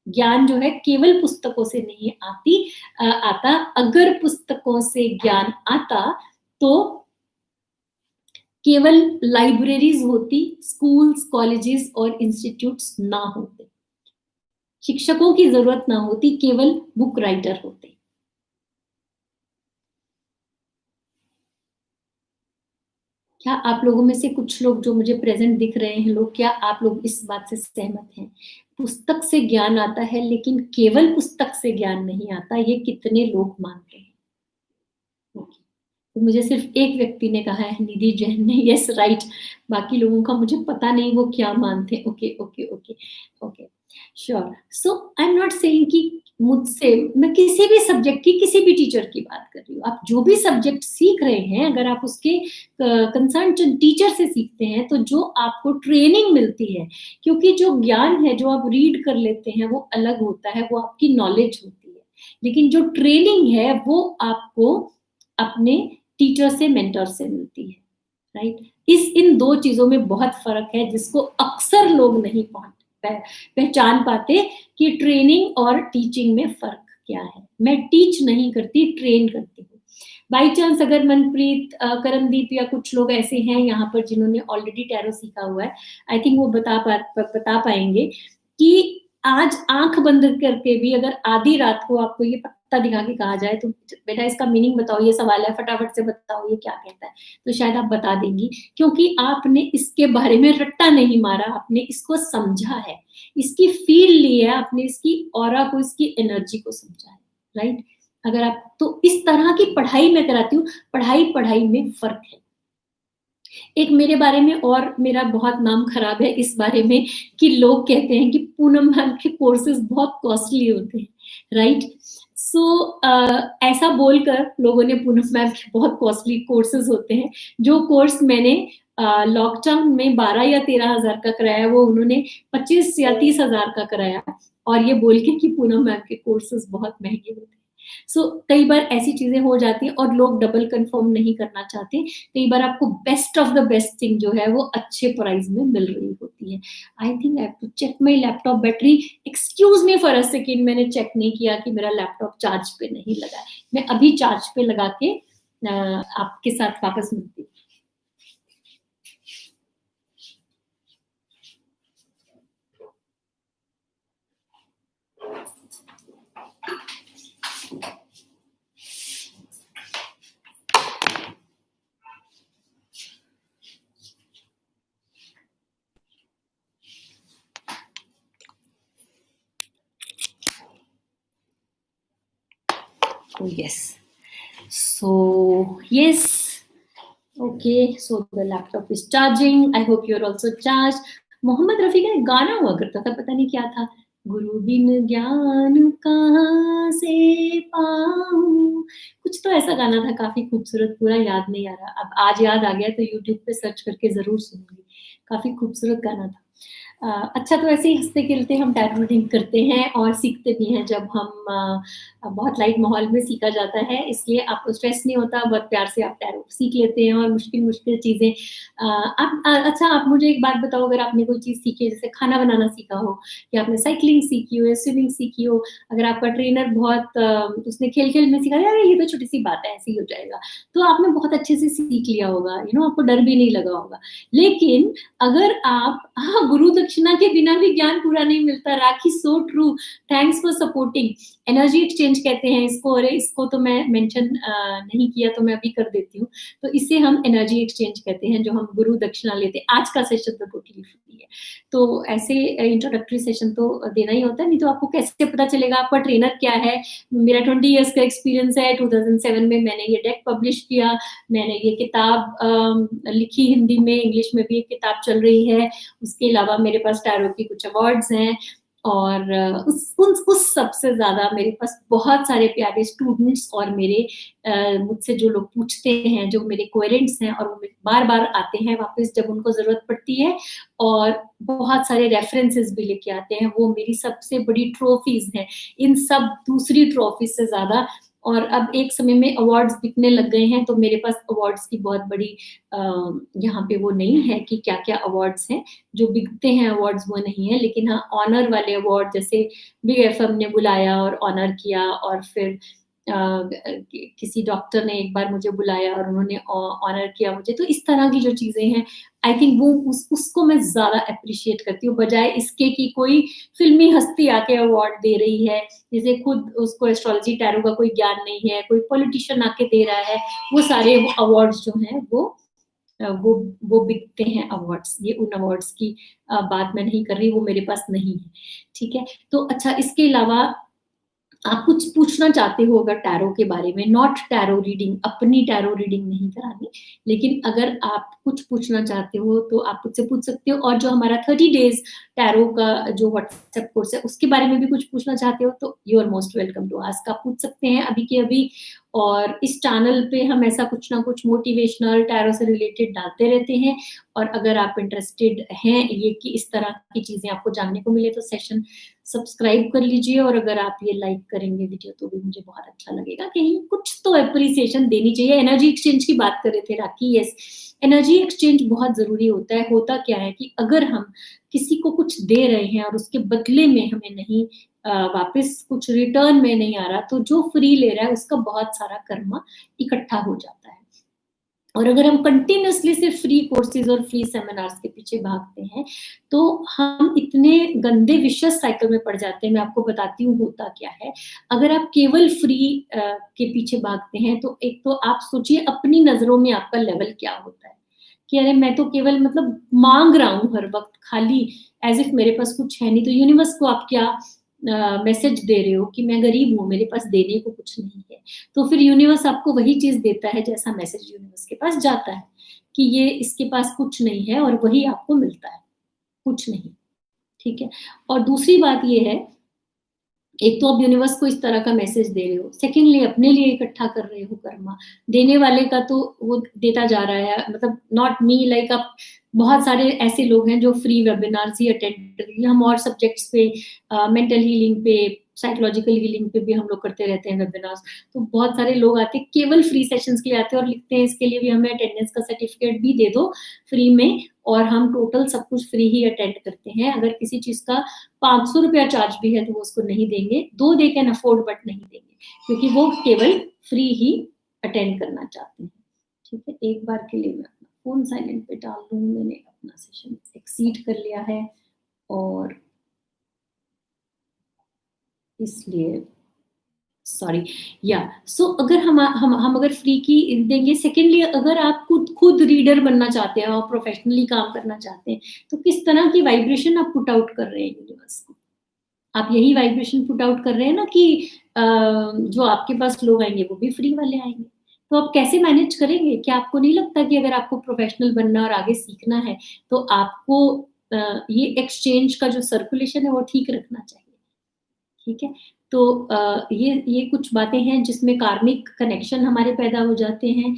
ज्ञान जो है केवल पुस्तकों से नहीं आता। अगर पुस्तकों से ज्ञान आता तो केवल लाइब्रेरीज होती, स्कूल्स, कॉलेजेस और इंस्टीट्यूट्स ना होते। शिक्षकों की जरूरत ना होती, केवल बुक राइटर होते। क्या आप लोगों में से कुछ लोग जो मुझे प्रेजेंट दिख रहे हैं लोग, क्या आप लोग इस बात से सहमत हैं? पुस्तक से ज्ञान आता है लेकिन केवल पुस्तक से ज्ञान नहीं आता, ये कितने लोग मानते हैं? ओके, तो मुझे सिर्फ एक व्यक्ति ने कहा है, निधि जैन ने, यस राइट। बाकी लोगों का मुझे पता नहीं वो क्या मानते हैं। Okay okay okay okay, sure. So I am not saying कि मुझसे, मैं किसी भी सब्जेक्ट की, किसी भी टीचर की बात कर रही हूँ। आप जो भी सब्जेक्ट सीख रहे हैं, अगर आप उसके कंसर्न टीचर से सीखते हैं तो जो आपको ट्रेनिंग मिलती है, क्योंकि जो ज्ञान है जो आप रीड कर लेते हैं वो अलग होता है, वो आपकी नॉलेज होती है, लेकिन जो ट्रेनिंग है वो आपको अपने टीचर से, मेंटर से मिलती है, राइट? इन दो चीजों में बहुत फर्क है जिसको अक्सर लोग नहीं पहचान पाते कि ट्रेनिंग और टीचिंग में फर्क क्या है। मैं टीच नहीं करती, ट्रेन करती हूँ। बाई चांस अगर मनप्रीत, करमदीप या कुछ लोग ऐसे हैं यहाँ पर जिन्होंने ऑलरेडी टैरो सीखा हुआ है, आई थिंक वो बता पाएंगे कि आज आंख बंद करके भी अगर आधी रात को आपको ये पत्ता दिखा के कहा जाए तो बेटा इसका मीनिंग बताओ, ये सवाल है, फटाफट से बताओ ये क्या कहता है, तो शायद आप बता देंगी, क्योंकि आपने इसके बारे में रट्टा नहीं मारा, आपने इसको समझा है, इसकी फील ली है, आपने इसकी ऑरा को, इसकी एनर्जी को समझा है, राइट? अगर आप, तो इस तरह की पढ़ाई मैं कराती हूँ, पढ़ाई में फर्क है। एक मेरे बारे में और मेरा बहुत नाम खराब है इस बारे में कि लोग कहते हैं कि पूनम मैम के कोर्सेज बहुत कॉस्टली होते हैं, राइट? सो ऐसा बोलकर लोगों ने पूनम मैम के बहुत कॉस्टली कोर्सेज होते हैं। जो कोर्स मैंने लॉकडाउन में 12 या 13 हजार का कराया, वो उन्होंने 25 या 30 हजार का कराया, और ये बोल के कि पूनम मैम के कोर्सेज बहुत महंगे होते हैं। सो कई बार ऐसी चीजें हो जाती हैं और लोग डबल कंफर्म नहीं करना चाहते। कई बार आपको best of the best thing जो है वो अच्छे प्राइस में मिल रही होती है। I think I have to check my laptop battery. Excuse me for a second, मैंने चेक नहीं किया कि मेरा लैपटॉप चार्ज पे नहीं लगा है। मैं अभी चार्ज पे लगा के आपके साथ वापस मिलती हूँ। Oh yes, so yes, okay, so the laptop is charging. I hope you're also charged. Mohammad Rafi का एक गाना हुआ करता था, पता नहीं क्या था, गुरु बिन ज्ञान कहाँ से पाऊं, कुछ तो ऐसा गाना था, काफी खूबसूरत, पूरा याद नहीं आ रहा। अब आज याद आ गया तो यूट्यूब पे सर्च करके जरूर सुनूंगी। काफी खूबसूरत गाना था। अच्छा, तो ऐसे ही हंसते खेलते हम टैरो रीडिंग करते हैं और सीखते भी हैं। जब हम बहुत लाइट माहौल में सीखा जाता है, इसलिए आपको स्ट्रेस नहीं होता, बहुत प्यार से आप टैरो सीख लेते हैं और मुश्किल चीजें अच्छा, आप मुझे एक बात बताओ, अगर आपने कोई चीज सीखी है, जैसे खाना बनाना सीखा हो, या आपने साइकिलिंग सीखी हो, या स्विमिंग सीखी हो, अगर आपका ट्रेनर बहुत उसने खेल में सिखाया, अरे ये तो छोटी सी बात है, ऐसे ही हो जाएगा, तो आपने बहुत अच्छे से सीख लिया होगा, आपको डर भी नहीं लगा होगा। लेकिन अगर आप, हाँ, गुरु दक्षिणा के बिना भी ज्ञान पूरा नहीं मिलता। Rakhi, so true, thanks for supporting. Energy exchange कहते हैं इसको, अरे इसको तो मैं मेंशन नहीं किया तो मैं अभी कर देती हूँ। तो इसे हम एनर्जी एक्सचेंज कहते हैं, जो हम गुरु दक्षिणा लेते हैं। आज का सेशन तो टोटली फ्री है, तो ऐसे इंट्रोडक्टरी सेशन तो देना ही होता है, नहीं तो आपको कैसे पता चलेगा आपका ट्रेनर क्या है। मेरा 20 इयर्स का एक्सपीरियंस है। 2007 में मैंने ये डेक पब्लिश किया, मैंने ये किताब लिखी हिंदी में, इंग्लिश में भी एक किताब चल रही है। उसके अलावा मेरे पास टैरो की कुछ अवार्ड्स हैं, और उस सबसे ज़्यादा मेरे पास बहुत सारे प्यारे स्टूडेंट्स और मेरे मुझसे जो लोग पूछते हैं, जो मेरे कोहेरेंट्स हैं और वो बार-बार आते हैं वापस जब उनको ज़रूरत पड़ती है और बहुत सारे रेफरेंसेस भी लेके आते हैं, वो मेरी सबसे बड़ी ट्रॉफीज़ हैं। इन सब दूसरी ट्रॉफी से ज़्यादा और अब एक समय में अवार्ड्स बिकने लग गए हैं, तो मेरे पास अवार्ड्स की बहुत बड़ी अ, यहाँ पे वो नहीं है कि क्या-क्या अवार्ड्स हैं। जो बिकते हैं अवार्ड्स वो नहीं है, लेकिन हाँ, ऑनर वाले अवार्ड जैसे बिग एफएम ने बुलाया और ऑनर किया और फिर किसी डॉक्टर ने एक बार मुझे बुलाया और उन्होंने ऑनर किया मुझे। तो इस तरह की जो चीज़ें हैं, आई थिंक वो उसको मैं ज़्यादा एप्रिशिएट करती हूँ, बजाए इसके कि कोई फ़िल्मी हस्ती आके अवार्ड दे रही है, जैसे खुद उसको एस्ट्रोलॉजी टैरो का कोई ज्ञान नहीं है, कोई पॉलिटिशियन आके दे रहा है, वो सारे अवार्ड्स जो हैं वो बिकते हैं अवार्ड्स। ये उन अवार्ड्स की बात मैं नहीं कर रही, वो मेरे पास नहीं है, ठीक है? तो अच्छा इसके अलावा आप कुछ पूछना चाहते हो अगर टैरो के बारे में, नॉट टैरो रीडिंग, अपनी टैरो रीडिंग नहीं करानी, लेकिन अगर आप कुछ पूछना चाहते हो तो आप मुझसे पूछ सकते हो और जो हमारा 30 डेज़ टैरो का जो व्हाट्सएप कोर्स है, उसके बारे में भी कुछ पूछना चाहते हो तो you are most welcome to ask, आप पूछ सकते हैं अभी के अभी। और इस चैनल पे हम ऐसा कुछ ना कुछ मोटिवेशनल टैरो से रिलेटेड डालते रहते हैं और अगर आप इंटरेस्टेड हैं ये कि इस तरह की चीज़ें आपको जानने को मिले तो सेशन सब्सक्राइब कर लीजिए और अगर आप ये लाइक करेंगे वीडियो तो भी मुझे बहुत अच्छा लगेगा। कहीं कुछ तो एप्रिसिएशन देनी चाहिए। एनर्जी एक्सचेंज की बात कर रहे थे राखी, यस, एनर्जी एक्सचेंज बहुत ज़रूरी होता है। होता क्या है कि अगर हम किसी को कुछ दे रहे हैं और उसके बदले में हमें नहीं वापस कुछ रिटर्न में नहीं आ रहा, तो जो फ्री ले रहा है उसका बहुत सारा कर्मा इकट्ठा हो जाता है। और अगर हम कंटिन्यूअसली सिर्फ फ्री कोर्सेज़ और फ्री सेमिनार्स के पीछे भागते हैं, तो हम इतने गंदे विशियस साइकिल में पड़ जाते हैं। मैं आपको बताती हूँ होता क्या है। अगर आप केवल फ्री के पीछे भागते हैं, तो एक तो आप सोचिए अपनी नज़रों में आपका लेवल क्या होता है, कि अरे मैं तो केवल मतलब माँग रहा हूँ हर वक़्त खाली एज़ इफ मेरे पास कुछ है नहीं, तो यूनिवर्स को आप क्या मैसेज दे रहे हो कि मैं गरीब हूँ, मेरे पास देने को कुछ नहीं है। तो फिर यूनिवर्स आपको वही चीज़ देता है जैसा मैसेज यूनिवर्स के पास जाता है, कि ये इसके पास कुछ नहीं है और वही आपको मिलता है, कुछ नहीं, ठीक है? और दूसरी बात ये है, एक तो आप यूनिवर्स को इस तरह का मैसेज दे रहे हो, सेकंडली अपने लिए इकट्ठा कर रहे हो कर्मा, देने वाले का तो वो देता जा रहा है, मतलब नॉट मी लाइक आप बहुत सारे ऐसे लोग हैं जो फ्री वेबिनार्स ही अटेंड कर हम और सब्जेक्ट्स पे मेंटल हीलिंग पे, साइकोलॉजिकल हीलिंग पे भी हम लोग करते रहते हैं वेबिनार्स। तो बहुत सारे लोग आते हैं केवल फ्री सेशंस के लिए आते हैं और लिखते हैं इसके लिए भी हमें अटेंडेंस का सर्टिफिकेट भी दे दो फ्री में और हम टोटल सब कुछ फ्री ही अटेंड करते हैं। अगर किसी चीज़ का ₹500 चार्ज भी है तो वो उसको नहीं देंगे, 2 दे कैन अफोर्ड बट नहीं देंगे, क्योंकि वो केवल फ्री ही अटेंड करना चाहते हैं, ठीक है? एक बार के लिए मैं अपना फ़ोन साइलेंट पे डाल दूँ, मैंने अपना सेशन एक्सीड कर लिया है और इसलिए सॉरी या सो अगर हम अगर फ्री की देंगे, सेकेंडली अगर आप खुद खुद रीडर बनना चाहते हैं और प्रोफेशनली काम करना चाहते हैं, तो किस तरह की वाइब्रेशन आप पुट आउट कर रहे हैं यूनिवर्स को? आप यही वाइब्रेशन पुट आउट कर रहे हैं ना कि जो आपके पास लोग आएँगे वो भी फ्री वाले आएँगे। तो आप कैसे मैनेज करेंगे? क्या आपको नहीं लगता कि अगर आपको प्रोफेशनल बनना और आगे सीखना है, तो आपको ये एक्सचेंज का जो सर्कुलेशन है वो ठीक रखना चाहिए, ठीक है? तो ये कुछ बातें हैं जिसमें कार्मिक कनेक्शन हमारे पैदा हो जाते हैं।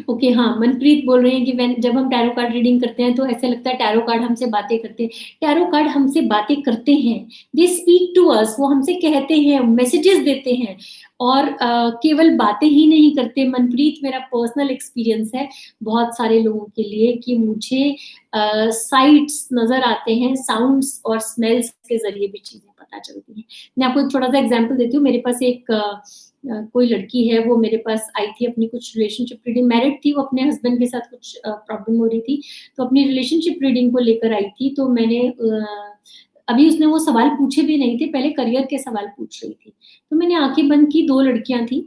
ओके, हाँ, मनप्रीत बोल रहे हैं कि जब हम टैरो कार्ड रीडिंग करते हैं तो ऐसा लगता है टैरो कार्ड हमसे बातें करते हैं। टैरो कार्ड हमसे बातें करते हैं, दे स्पीक टू अस, वो हमसे कहते हैं, मैसेजेस देते हैं और केवल बातें ही नहीं करते। मनप्रीत, मेरा पर्सनल एक्सपीरियंस है बहुत सारे लोगों के लिए कि मुझे साइट्स नज़र आते हैं, साउंड्स और स्मेल्स के ज़रिए भी चीज़ें पता चलती हैं। मैं आपको एक छोटा-सा एग्ज़ाम्पल देती हूँ। मेरे पास एक कोई लड़की है, वो मेरे पास आई थी अपनी कुछ रिलेशनशिप रीडिंग, मैरिड थी, वो अपने हस्बैंड के साथ कुछ प्रॉब्लम हो रही थी, तो अपनी रिलेशनशिप रीडिंग को लेकर आई थी, तो मैंने अभी उसने वो सवाल पूछे भी नहीं थे, पहले करियर के सवाल पूछ रही थी। तो मैंने आँखें बंद की, 2 लड़कियाँ थीं,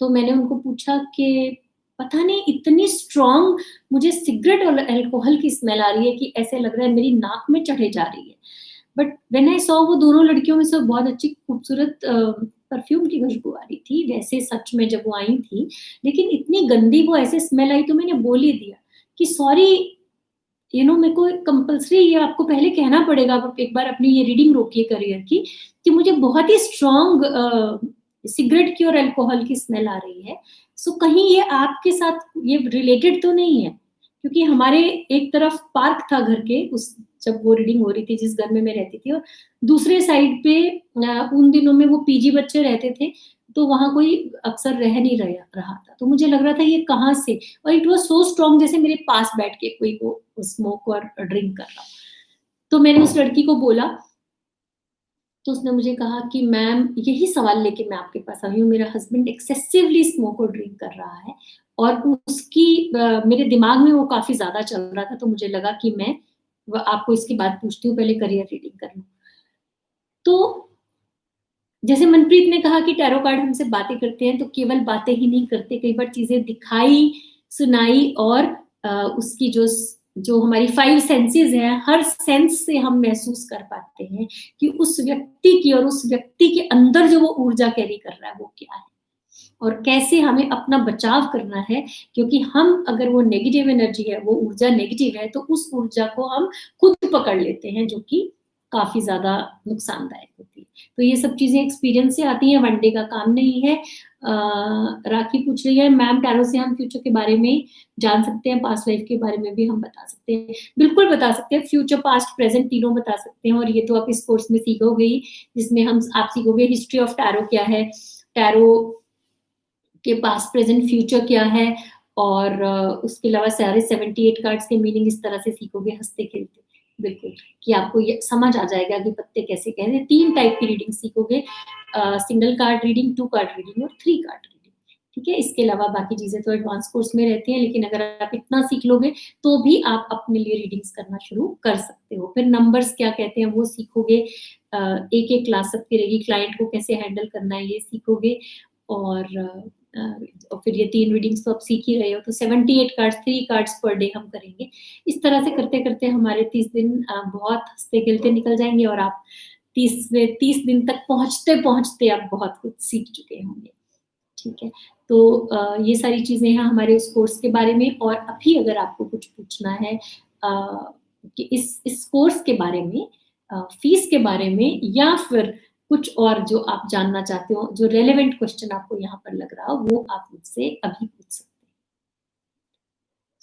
तो मैंने उनको पूछा कि पता नहीं इतनी स्ट्रॉन्ग मुझे सिगरेट और अल्कोहल की स्मेल आ रही है कि ऐसे लग रहा है मेरी नाक में चढ़े जा रही है। बट व्हेन आई सॉ, वो दोनों लड़कियों में से बहुत अच्छी खूबसूरत परफ्यूम की खुशबू आ रही थी, वैसे सच में जब वो आई थी, लेकिन इतनी गंदी वो ऐसे स्मेल आई तो मैंने बोल ही दिया कि सॉरी, मेरे को कंपल्सरी ये आपको पहले कहना पड़ेगा, आप एक बार अपनी ये रीडिंग रोकिए करियर की, कि मुझे बहुत ही स्ट्रॉन्ग सिगरेट की और अल्कोहल की स्मेल आ रही है। सो कहीं ये आपके साथ ये रिलेटेड तो नहीं है? क्योंकि हमारे एक तरफ पार्क था घर के, उस जब वो रीडिंग हो रही थी जिस घर में मैं रहती थी, और दूसरे साइड पे उन दिनों में वो पीजी बच्चे रहते थे, तो वहाँ कोई अक्सर रह नहीं रहा था। तो मुझे लग रहा था ये कहाँ से, और इट वाज़ सो स्ट्रॉन्ग, जैसे मेरे पास बैठ के कोई वो स्मोक और ड्रिंक कर रहा हो। तो मैंने उस लड़की को बोला, तो उसने मुझे कहा कि मैम यही सवाल लेके मैं आपके पास आई हूँ, मेरा हस्बैंड एक्सेसिवली स्मोक और ड्रिंक कर रहा है, और उसकी मेरे दिमाग में वो काफ़ी ज़्यादा चल रहा था, तो मुझे लगा कि मैं आपको इसके बाद पूछती हूँ, पहले करियर रीडिंग कर लूँ। तो जैसे मनप्रीत ने कहा कि टैरो कार्ड हमसे बातें करते हैं, तो केवल बातें ही नहीं करते, कई बार चीज़ें दिखाई, सुनाई, और उसकी जो हमारी 5 सेंसेस हैं, हर सेंस से हम महसूस कर पाते हैं कि उस व्यक्ति की और उस व्यक्ति के अंदर जो वो ऊर्जा कैरी कर रहा है, वो क्या है? और कैसे हमें अपना बचाव करना है, क्योंकि हम अगर वो नेगेटिव एनर्जी है, वो ऊर्जा नेगेटिव है, तो उस ऊर्जा को हम खुद पकड़ लेते हैं, जो कि काफ़ी ज़्यादा नुकसानदायक होती है। तो ये सब चीज़ें एक्सपीरियंस से आती हैं, वन डे का काम नहीं है। राखी पूछ रही है, मैम टैरो से हम फ्यूचर के बारे में जान सकते हैं, पास्ट लाइफ के बारे में भी हम बता सकते हैं। बिल्कुल बता सकते हैं, फ्यूचर, पास्ट, प्रेज़ेंट तीनों बता सकते हैं, और ये तो आप इस कोर्स में सीखोगे ही, जिसमें आप सीखोगे हिस्ट्री ऑफ टैरो क्या है, टैरो के पास्ट, प्रेज़ेंट, फ्यूचर क्या है, और उसके अलावा सारे 78 कार्ड्स के मीनिंग इस तरह से सीखोगे हँसते-खेलते। बिल्कुल, कि आपको ये समझ आ जाएगा कि पत्ते कैसे कहते हैं। 3 टाइप की रीडिंग सीखोगे, single card reading, 2 card reading और 3 कार्ड रीडिंग, ठीक है? इसके अलावा बाकी चीज़ें तो एडवांस कोर्स में रहती हैं, लेकिन अगर आप इतना सीख लोगे, तो भी आप अपने लिए रीडिंग्स करना शुरू कर सकते हो। फिर नंबर्स क्या कहते हैं, वो सीखोगे, एक-एक क्लास सबकी रहेगी, क्लाइंट को कैसे हैंडल करना है, ये सीखोगे, और और फिर ये 3 रीडिंग्स तो आप सीख ही रहे हो, तो 78 कार्ड्स, 3 कार्ड्स पर डे हम करेंगे। इस तरह से करते-करते हमारे 30 दिन बहुत हँसते-खेलते निकल जाएँगे, और आप 30 दिन तक पहुँचते-पहुँचते आप बहुत कुछ सीख चुके होंगे, ठीक है? तो ये सारी चीज़ें हैं हमारे उस कोर्स के बारे में, और अभी अगर आपको कुछ पूछना है कि इस कोर्स के बारे में, फीस के बारे में, या फिर कुछ और जो आप जानना चाहते हो, जो रेलेवेंट क्वेश्चन आपको यहाँ पर लग रहा हो, वो आप मुझसे अभी पूछ सकते हैं।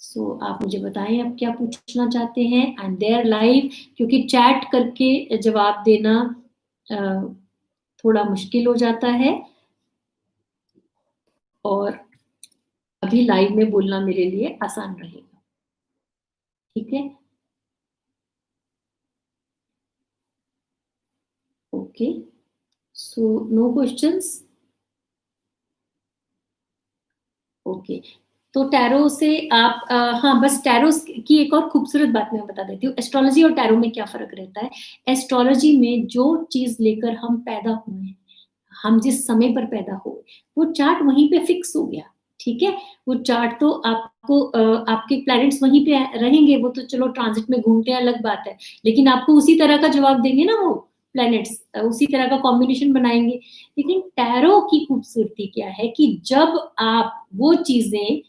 सो आप मुझे बताएँ आप क्या पूछना चाहते हैं? आई एम देयर लाइव, क्योंकि चैट करके जवाब देना अ, थोड़ा मुश्किल हो जाता है, और अभी लाइव में बोलना मेरे लिए आसान रहेगा, ठीक है? Okay, so no questions? Okay, तो टैरो से आप हाँ, बस टैरो की एक और खूबसूरत बात मैं बता देती हूँ, एस्ट्रोलॉजी और टैरो में क्या फ़र्क रहता है? एस्ट्रोलॉजी में जो चीज़ लेकर हम पैदा हुए हैं, हम जिस समय पर पैदा हुए, वो चार्ट वहीं पे फिक्स हो गया, ठीक है? वो चार्ट तो आपको आपके प्लैनेट्स वहीं पे रहेंगे, वो तो चलो ट्रांज़िट में घूमते हैं अलग बात है, लेकिन आपको उसी तरह का जवाब देंगे ना वो प्लैनेट्स, उसी तरह का कॉम्बिनेशन बनाएँगे। लेकिन टैरो की खूबसूरती क्या है कि जब आप वो चीज़ें,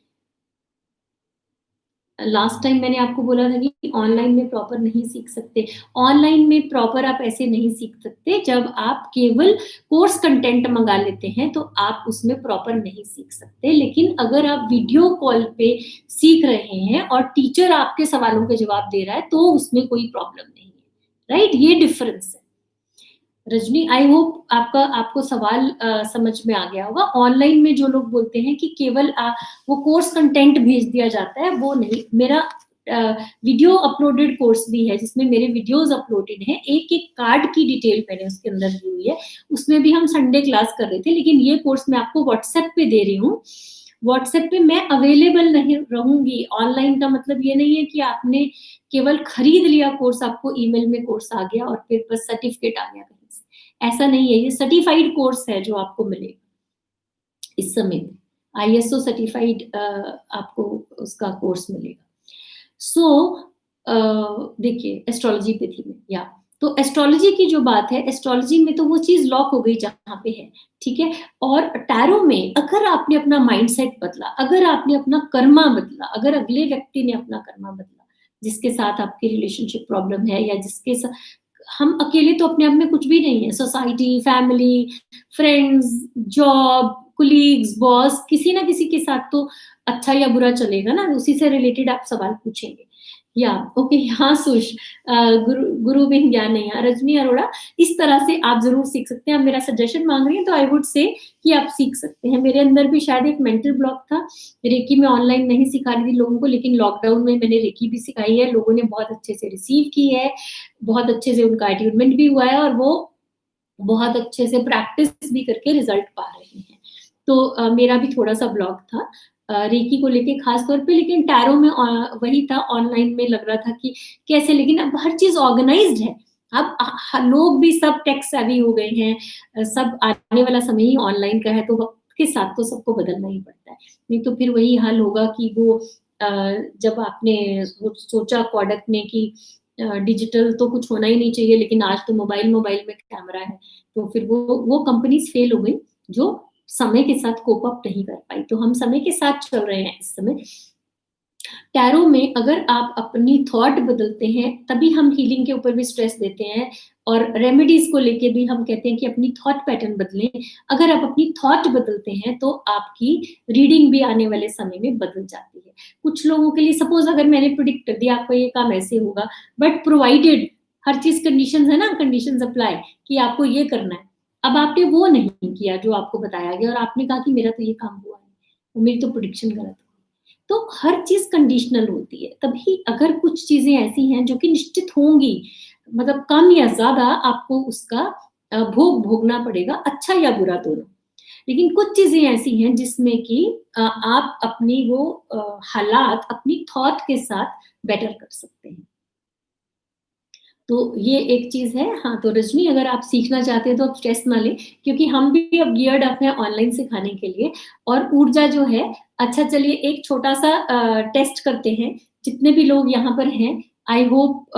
लास्ट टाइम मैंने आपको बोला था कि ऑनलाइन में प्रॉपर नहीं सीख सकते। ऑनलाइन में प्रॉपर आप ऐसे नहीं सीख सकते, जब आप केवल कोर्स कंटेंट मँगा लेते हैं, तो आप उसमें प्रॉपर नहीं सीख सकते। लेकिन अगर आप वीडियो कॉल पे सीख रहे हैं और टीचर आपके सवालों के जवाब दे रहा है, तो उसमें कोई प्रॉब्लम नहीं है, राइट? ये डिफरेंस है। रजनी, आई होप आपको सवाल समझ में आ गया होगा। ऑनलाइन में जो लोग बोलते हैं कि केवल वो कोर्स कंटेंट भेज दिया जाता है, वो नहीं। मेरा वीडियो अपलोडेड कोर्स भी है, जिसमें मेरे वीडियोज़ अपलोडेड हैं। एक-एक कार्ड की डिटेल मैंने उसके अंदर दी हुई है। उसमें भी हम संडे क्लास कर रहे थे, लेकिन ये कोर्स मैं आपको व्हाट्सएप पे दे रही हूँ। व्हाट्सएप पे मैं अवेलेबल नहीं रहूँगी। ऑनलाइन का मतलब ये नहीं है कि आपने केवल खरीद लिया कोर्स, आपको ईमेल में कोर्स आ गया और फिर बस सर्टिफ़िकेट आ गया कहीं से। ऐसा नहीं है, ये सर्टिफ़ाइड कोर्स है जो आपको मिलेगा इस समय में। आईएसओ सर्टिफ़ाइड आपको उसका कोर्स मिलेगा। सो देखिए, एस्ट्रोलॉजी पे थी मैं, या तो एस्ट्रोलॉजी की जो बात है, एस्ट्रोलॉजी में तो वो चीज़ लॉक हो गई जहाँ पे है, ठीक है? और टैरो में अगर आपने अपना माइंडसेट बदला, अगर आपने अपना कर्मा बदला, अगर अगले व्यक्ति ने अपना कर्मा बदला, जिसके साथ आपकी रिलेशनशिप प्रॉब्लम है या जिसके साथ हम अकेले तो अपने आप में कुछ भी नहीं है। Society, family, friends, job, colleagues, boss, किसी ना किसी के साथ तो अच्छा या बुरा चलेगा ना, उसी से रिलेटेड आप सवाल पूछेंगे। या ओके, हाँ सुश, गुरु बिन ज्ञान नहीं है। रजनी अरोड़ा, इस तरह से आप ज़रूर सीख सकते हैं। आप मेरा सजेशन माँग रही हैं तो आई वुड से कि आप सीख सकते हैं। मेरे अंदर भी शायद एक मेंटल ब्लॉक था, रेकी मैं ऑनलाइन नहीं सिखा रही थी लोगों को, लेकिन लॉकडाउन में मैंने रेकी भी सिखाई है, लोगों ने बहुत अच्छे से रिसीव की है, बहुत अच्छे से उनका अट्यूनमेंट भी हुआ है और वो बहुत अच्छे से प्रैक्टिस भी करके रिजल्ट पा रहे हैं। तो मेरा भी थोड़ा-सा ब्लॉक था रेकी को लेके खास तौर पे, लेकिन टैरो में वही था, ऑनलाइन में लग रहा था कि कैसे, लेकिन अब हर चीज़ ऑर्गनाइज़्ड है। अब लोग भी सब टेक सेवी हो गए हैं, सब आने वाला समय ही ऑनलाइन का है, तो वक़्त के साथ तो सबको बदलना ही पड़ता है। नहीं तो फिर वही हाल होगा कि वो जब आपने सोचा प्रोडक्ट ने कि डिजिटल तो कुछ होना ही नहीं चाहिए, लेकिन आज तो मोबाइल में कैमरा है, तो फिर वो कंपनीज़ फेल हो गई, जो समय के साथ कोप अप नहीं कर पाई। तो हम समय के साथ चल रहे हैं इस समय। टैरो में अगर आप अपनी थॉट बदलते हैं, तभी हम हीलिंग के ऊपर भी स्ट्रेस देते हैं और रेमेडीज़ को लेके भी हम कहते हैं कि अपनी थॉट पैटर्न बदलें। अगर आप अपनी थॉट बदलते हैं, तो आपकी रीडिंग भी आने वाले समय में बदल जाती है। कुछ लोगों के लिए सपोज़ अगर मैंने प्रेडिक्ट कर दिया आपका ये काम ऐसे होगा, but provided her cheese conditions है ना, कंडीशंस अप्लाई कि आपको ये करना है। अब आपने वो नहीं किया जो आपको बताया गया और आपने कहा कि मेरा तो ये काम हुआ नहीं, मेरी तो प्रेडिक्शन गलत है। तो हर चीज़ कंडीशनल होती है, तभी अगर कुछ चीज़ें ऐसी हैं जो कि निश्चित होंगी, मतलब कम या ज़्यादा आपको उसका भोग भोगना पड़ेगा, अच्छा या बुरा दोनों। लेकिन कुछ चीज़ें ऐसी हैं जिसमें कि आप अपनी वो हालात अपनी थॉट के साथ बेटर कर सकते हैं। तो ये एक चीज़ है। हाँ, तो रजनी अगर आप सीखना चाहते हैं तो आप स्ट्रेस ना लें, क्योंकि हम भी अब गियर्ड अप हैं ऑनलाइन सिखाने के लिए और ऊर्जा जो है, अच्छा चलिए एक छोटा-सा टेस्ट करते हैं, जितने भी लोग यहाँ पर हैं, आई होप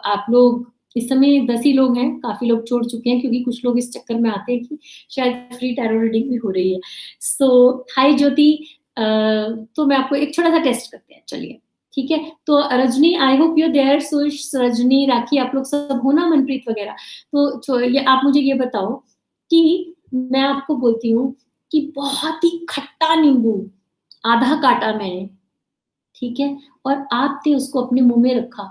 आप लोग इस समय 10 ही लोग हैं, काफ़ी लोग छोड़ चुके हैं क्योंकि कुछ लोग इस चक्कर में आते हैं कि शायद फ्री टैरो रीडिंग भी हो रही है। सो हाय ज्योति, तो मैं आपको एक छोटा-सा टेस्ट करते हैं, चलिए। ठीक है? तो Rajni I hope you are there, Sush, Rajni, Rakhi आप लोग सब हो ना, मनप्रीत वगैरह? तो ये आप मुझे ये बताओ कि मैं आपको बोलती हूँ कि बहुत ही खट्टा नींबू, आधा काटा मैंने, ठीक है? और आपने उसको अपने मुँह में रखा।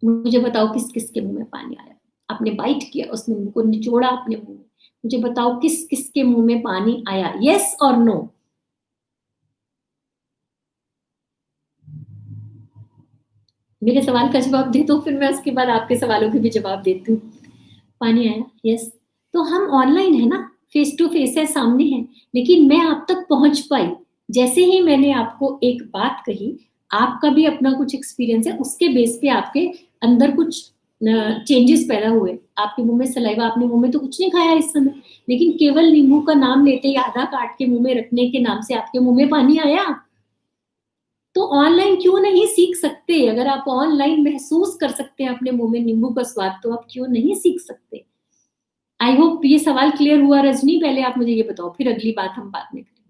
मुझे बताओ किस-किस के मुँह में पानी आया? आपने बाइट किया उस नींबू को, निचोड़ा अपने मुँह में। मुझे बताओ किस-किस के मुँह में पानी आया? येस और नो? मेरे सवाल का जवाब दे दो, फिर मैं उसके बाद आपके सवालों के भी जवाब देती हूँ। पानी आया, यस। तो हम ऑनलाइन है ना, फेस टू फेस है, सामने है, लेकिन मैं आप तक पहुँच पाई। जैसे ही मैंने आपको एक बात कही, आपका भी अपना कुछ एक्सपीरियंस है, उसके बेस पे आपके अंदर कुछ चेंजेस पैदा हुए। आपके मुँह में सलाइवा, आपने मुँह में तो कुछ नहीं खाया इस समय, लेकिन केवल नींबू का नाम लेते ही आधा काट के मुँह में रखने के नाम से आपके मुँह में पानी आया। तो ऑनलाइन क्यों नहीं सीख सकते? अगर आप ऑनलाइन महसूस कर सकते हैं अपने मुँह में नींबू का स्वाद, तो आप क्यों नहीं सीख सकते? आई होप ये सवाल क्लियर हुआ रजनी, पहले आप मुझे ये बताओ, फिर अगली बात हम बाद में करेंगे।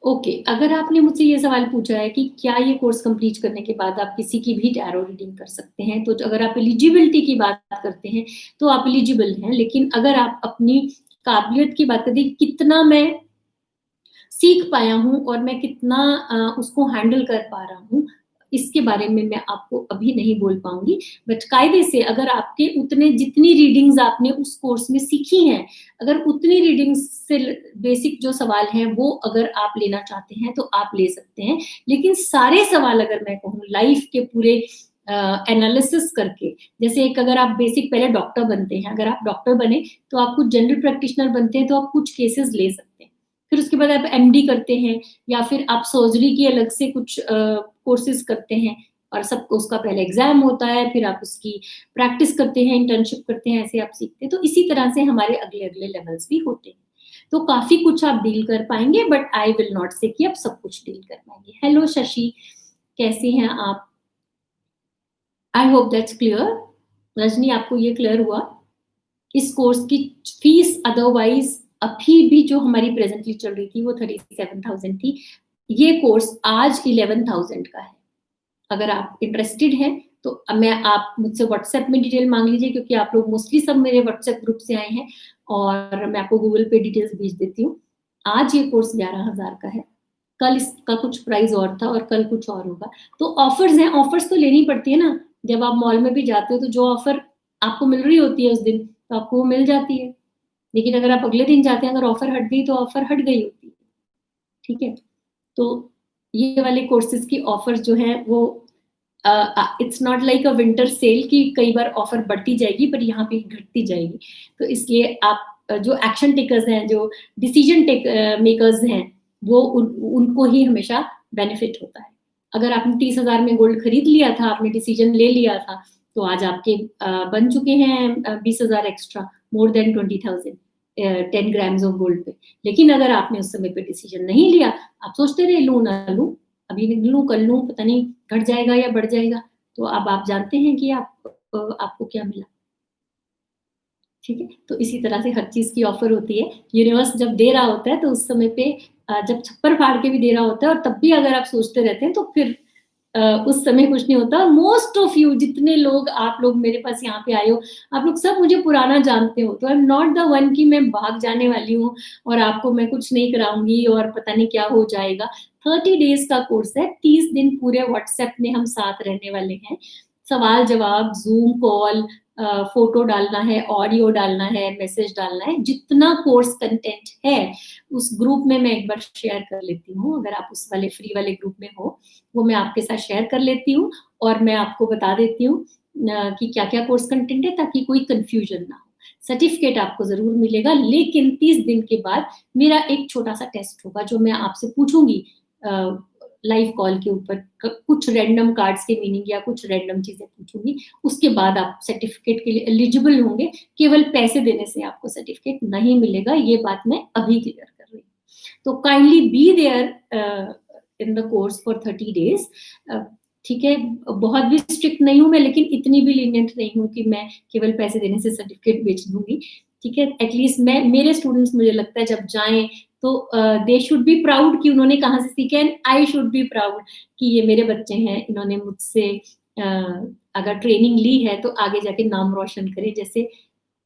ओके, अगर आपने मुझसे ये सवाल पूछा है कि क्या ये कोर्स कंप्लीट करने के बाद आप किसी की भी टैरो रीडिंग कर सकते हैं, तो अगर आप एलिजिबिलिटी की बात करते हैं, तो आप एलिजिबल हैं। लेकिन अगर आप अपनी काबिलियत की बात करें, कितना मैं सीख पाया हूँ और मैं कितना उसको हैंडल कर पा रहा हूँ, इसके बारे में मैं आपको अभी नहीं बोल पाऊँगी। बट कायदे से अगर आपके उतने जितनी रीडिंग्स आपने उस कोर्स में सीखी हैं, अगर उतनी रीडिंग्स से बेसिक जो सवाल हैं, वो अगर आप लेना चाहते हैं, तो आप ले सकते हैं। लेकिन सारे सवाल अगर मैं कहूँ लाइफ़ के पूरे एनालिसिस करके, जैसे एक अगर आप बेसिक पहले डॉक्टर बनते हैं, अगर आप डॉक्टर बने, तो आप कुछ जनरल प्रैक्टिशनर बनते हैं, तो आप कुछ केसेज़ ले सकते हैं। फिर उसके बाद आप एमडी करते हैं या फिर आप सर्जरी की अलग से कुछ कोर्सेज़ करते हैं और सबको उसका पहले एग्ज़ाम होता है, फिर आप उसकी प्रैक्टिस करते हैं, इंटर्नशिप करते हैं, ऐसे आप सीखते हैं। तो इसी तरह से हमारे अगले-अगले लेवल्स भी होते हैं। तो काफ़ी कुछ आप डील कर पाएँगे, बट आई विल नॉट से कि आप सब कुछ डील कर पाएँगे। हेलो शशि, कैसी हैं आप? I hope that's clear. Rajni, आपको ये क्लियर हुआ? इस कोर्स की फीस अदरवाइज़ अभी भी जो हमारी प्रेजेंटली चल रही थी वो 37,000 थी। ये कोर्स आज 11,000 का है। अगर आप इंटरेस्टेड हैं तो आप मुझसे व्हाट्सएप में डिटेल मांग लीजिए, क्योंकि आप लोग मोस्टली सब मेरे व्हाट्सएप ग्रुप से आए हैं, और मैं आपको गूगल पे डिटेल्स भेज देती हूँ। आज ये कोर्स 11,000 का है, कल इसका कुछ प्राइस और था और कल कुछ और होगा। तो ऑफर्स हैं, ऑफर्स तो लेनी पड़ती है ना। जब आप मॉल में भी जाते हो तो जो ऑफर आपको मिल रही होती है उस दिन, तो आपको वो मिल जाती है। लेकिन अगर आप अगले दिन जाते हैं, अगर ऑफर हट गई तो ऑफर हट गई होती है। ठीक है, तो ये वाले कोर्सेज की ऑफर्स जो है वो it's not like a winter sale कि कई बार ऑफर बढ़ती जाएगी पर यहाँ पे घटती जाएगी। तो इसलिए आप जो एक्शन टेकर्स हैं, जो डिसीजन मेकर्स हैं, वो उनको ही हमेशा बेनिफिट होता है। अगर आपने 30,000 में गोल्ड खरीद लिया था, आपने डिसीजन ले लिया था, तो आज आपके बन चुके हैं 20,000 extra, more than 20,000 10 grams of gold पे। लेकिन अगर आपने उस समय पे डिसीजन नहीं लिया, आप सोचते रहे लूं ना लूं, अभी लूं कल लूं, पता नहीं घट जाएगा या बढ़ जाएगा, तो अब आप जानते हैं कि आपको क्या मिला। ठीक है, तो इसी तरह से हर चीज की ऑफर होती है। यूनिवर्स जब दे रहा होता है तो उस समय पे जब छप्पर फाड़ के भी दे रहा होता है, और तब भी अगर आप सोचते रहते हैं तो फिर उस समय कुछ नहीं होता। मोस्ट ऑफ यू, जितने लोग आप लोग मेरे पास यहाँ पे आए हो, आप लोग सब मुझे पुराना जानते हो, तो I am not the one कि मैं भाग जाने वाली हूँ और आपको मैं कुछ नहीं कराऊंगी और पता नहीं क्या हो जाएगा। 30 डेज का कोर्स है, 30 दिन पूरे व्हाट्सएप में हम साथ रहने वाले हैं। सवाल जवाब, जूम कॉल, फोटो डालना है, ऑडियो डालना है, मैसेज डालना है, जितना कोर्स कंटेंट है उस ग्रुप में मैं एक बार शेयर कर लेती हूँ। अगर आप उस वाले फ्री वाले ग्रुप में हो, वो मैं आपके साथ शेयर कर लेती हूँ, और मैं आपको बता देती हूँ कि क्या क्या कोर्स कंटेंट है, ताकि कोई कंफ्यूजन ना हो। सर्टिफिकेट आपको जरूर मिलेगा, लेकिन 30 दिन के बाद मेरा एक छोटा सा टेस्ट होगा, जो मैं आपसे पूछूंगी लाइव कॉल के ऊपर, कुछ रैंडम कार्ड्स के मीनिंग या कुछ रैंडम चीजें पूछूंगी। उसके बाद आप सर्टिफिकेट के लिए एलिजिबल होंगे। केवल पैसे देने से आपको सर्टिफिकेट नहीं मिलेगा, ये बात मैं अभी क्लियर कर रही हूँ। तो kindly be there in the course for 30 days. ठीक है, बहुत भी स्ट्रिक्ट नहीं हूँ मैं, लेकिन इतनी भी लीनियंट नहीं हूँ कि मैं केवल पैसे देने से सर्टिफिकेट बेच दूंगी। ठीक है, एटलीस्ट मेरे स्टूडेंट्स, मुझे लगता है जब जाएं तो दे शुड बी प्राउड कि उन्होंने कहाँ से सीखे, and I should be proud कि ये मेरे बच्चे हैं, इन्होंने मुझसे अगर ट्रेनिंग ली है तो आगे जाके नाम रोशन करे, जैसे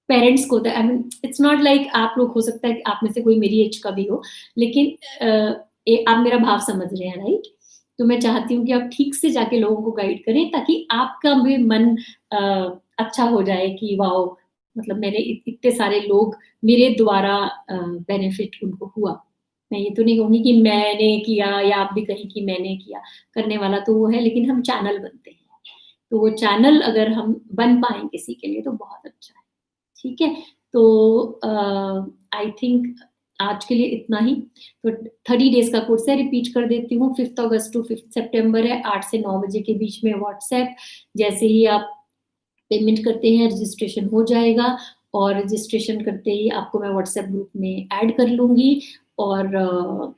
पेरेंट्स को होता है। I mean it's not like आप लोग, हो सकता है कि आप में से कोई मेरी एज का भी हो, लेकिन आप मेरा भाव समझ रहे हैं, राइट? तो मैं चाहती हूँ कि आप ठीक से जाके लोगों को गाइड करें, ताकि आपका भी मन अच्छा हो जाए कि वाओ, मतलब मेरे इतने सारे लोग मेरे द्वारा बेनिफिट उनको हुआ। मैं ये तो नहीं कहूंगी कि मैंने किया, या आप भी कहीं कि मैंने किया, करने वाला तो वो है, लेकिन हम चैनल बनते हैं। तो वो चैनल अगर हम बन पाए किसी के लिए तो बहुत अच्छा है। ठीक है, तो आई थिंक आज के लिए इतना ही। तो 30 डेज का कोर्स है, रिपीट कर देती हूँ, 5 अगस्त टू 5 सितंबर है, 8 से 9 बजे के बीच में व्हाट्सएप। जैसे ही आप पेमेंट करते हैं, रजिस्ट्रेशन हो जाएगा, और रजिस्ट्रेशन करते ही आपको मैं व्हाट्सएप ग्रुप में ऐड कर लूंगी। और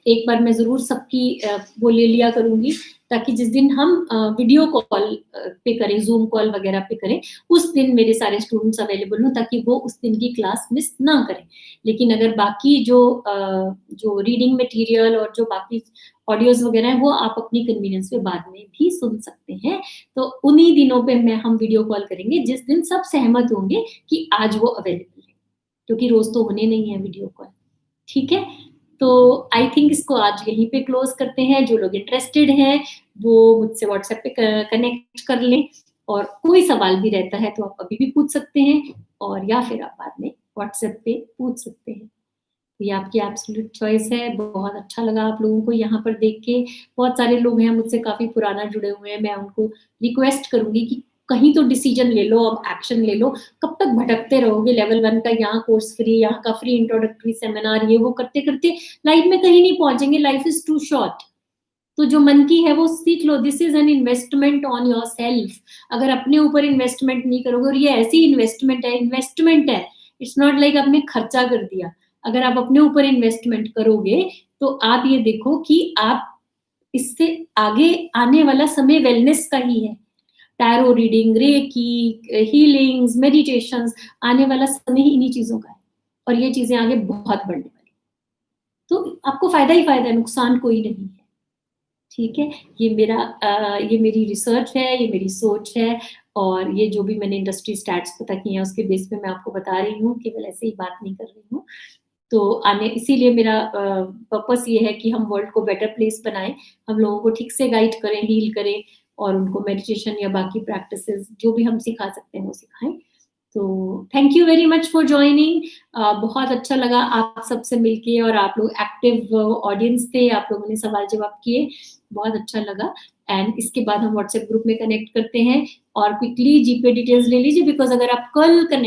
एक बार मैं जरूर सबकी वो ले लिया करूंगी, ताकि जिस दिन हम वीडियो कॉल पे करें, जूम कॉल वगैरह पे करें, उस दिन मेरे सारे स्टूडेंट्स अवेलेबल हों, ताकि वो उस दिन की क्लास मिस ना करें। लेकिन अगर बाकी जो रीडिंग मटेरियल और जो बाकी ऑडियोज वगैरह हैं, वो आप अपनी कन्वीनियंस पे बाद में भी सुन सकते हैं। तो उन्हीं दिनों पे हम वीडियो कॉल करेंगे जिस दिन सब सहमत होंगे कि आज वो अवेलेबल है, क्योंकि रोज तो होने नहीं है वीडियो कॉल। ठीक है, तो आई थिंक इसको आज यहीं पे क्लोज करते हैं। जो लोग इंटरेस्टेड हैं वो मुझसे व्हाट्सएप पे कनेक्ट कर लें, और कोई सवाल भी रहता है तो आप अभी भी पूछ सकते हैं, और या फिर आप बाद में व्हाट्सएप पे पूछ सकते हैं। ये आपकी एब्सोल्यूट चॉइस है। बहुत अच्छा लगा आप लोगों को यहाँ पर देख के। बहुत सारे लोग हैं मुझसे काफी पुराना जुड़े हुए हैं, मैं उनको रिक्वेस्ट करूंगी कि कहीं तो डिसीजन ले लो, अब एक्शन ले लो। कब तक भटकते रहोगे? लेवल 1 का यहाँ कोर्स फ्री, यहाँ का फ्री इंट्रोडक्टरी सेमिनार, ये वो करते करते लाइफ में कहीं नहीं पहुंचेंगे। Life is too short. तो जो मन की है वो सीख लो। This is an investment on yourself. अगर अपने ऊपर इन्वेस्टमेंट नहीं करोगे, और ये ऐसी इन्वेस्टमेंट है, इट्स नॉट लाइक आपने खर्चा कर दिया। अगर आप अपने ऊपर इन्वेस्टमेंट करोगे तो आप ये देखो कि आप इससे आगे आने वाला समय वेलनेस का ही है। Tarot reading, reiki, healings, meditations, आने वाला समय ही इन्हीं चीजों का है। और ये चीज़ें आगे बहुत बढ़ने वाली हैं। तो आपको फ़ायदा ही फ़ायदा है, नुकसान कोई नहीं है। ठीक है? ये मेरी रिसर्च है, ये मेरी सोच है और ये जो भी मैंने इंडस्ट्री स्टैट्स पता किए हैं, उसके बेस पे मैं आपको बता रही हूँ, केवल ऐसे ही बात नहीं कर रही हूँ। तो आने इसीलिए मेरा पर्पस ये है कि हम वर्ल्ड को बेटर प्लेस बनाएँ, हम लोगों को ठीक से गाइड करें, हील करें और उनको मेडिटेशन या बाकी प्रैक्टिसेज़ जो भी हम सिखा सकते हैं, वो सिखाएँ। तो thank you very much for joining. बहुत अच्छा लगा आप सबसे मिलके और आप लोग एक्टिव ऑडियंस थे, आप लोगों ने सवाल-जवाब किए, बहुत अच्छा लगा एंड इसके बाद हम व्हाट्सएप ग्रुप में कनेक्ट करते हैं और क्विकली जीपे डिटेल्स ले लीजिए बिकॉज़ अगर आप कल कनेक्ट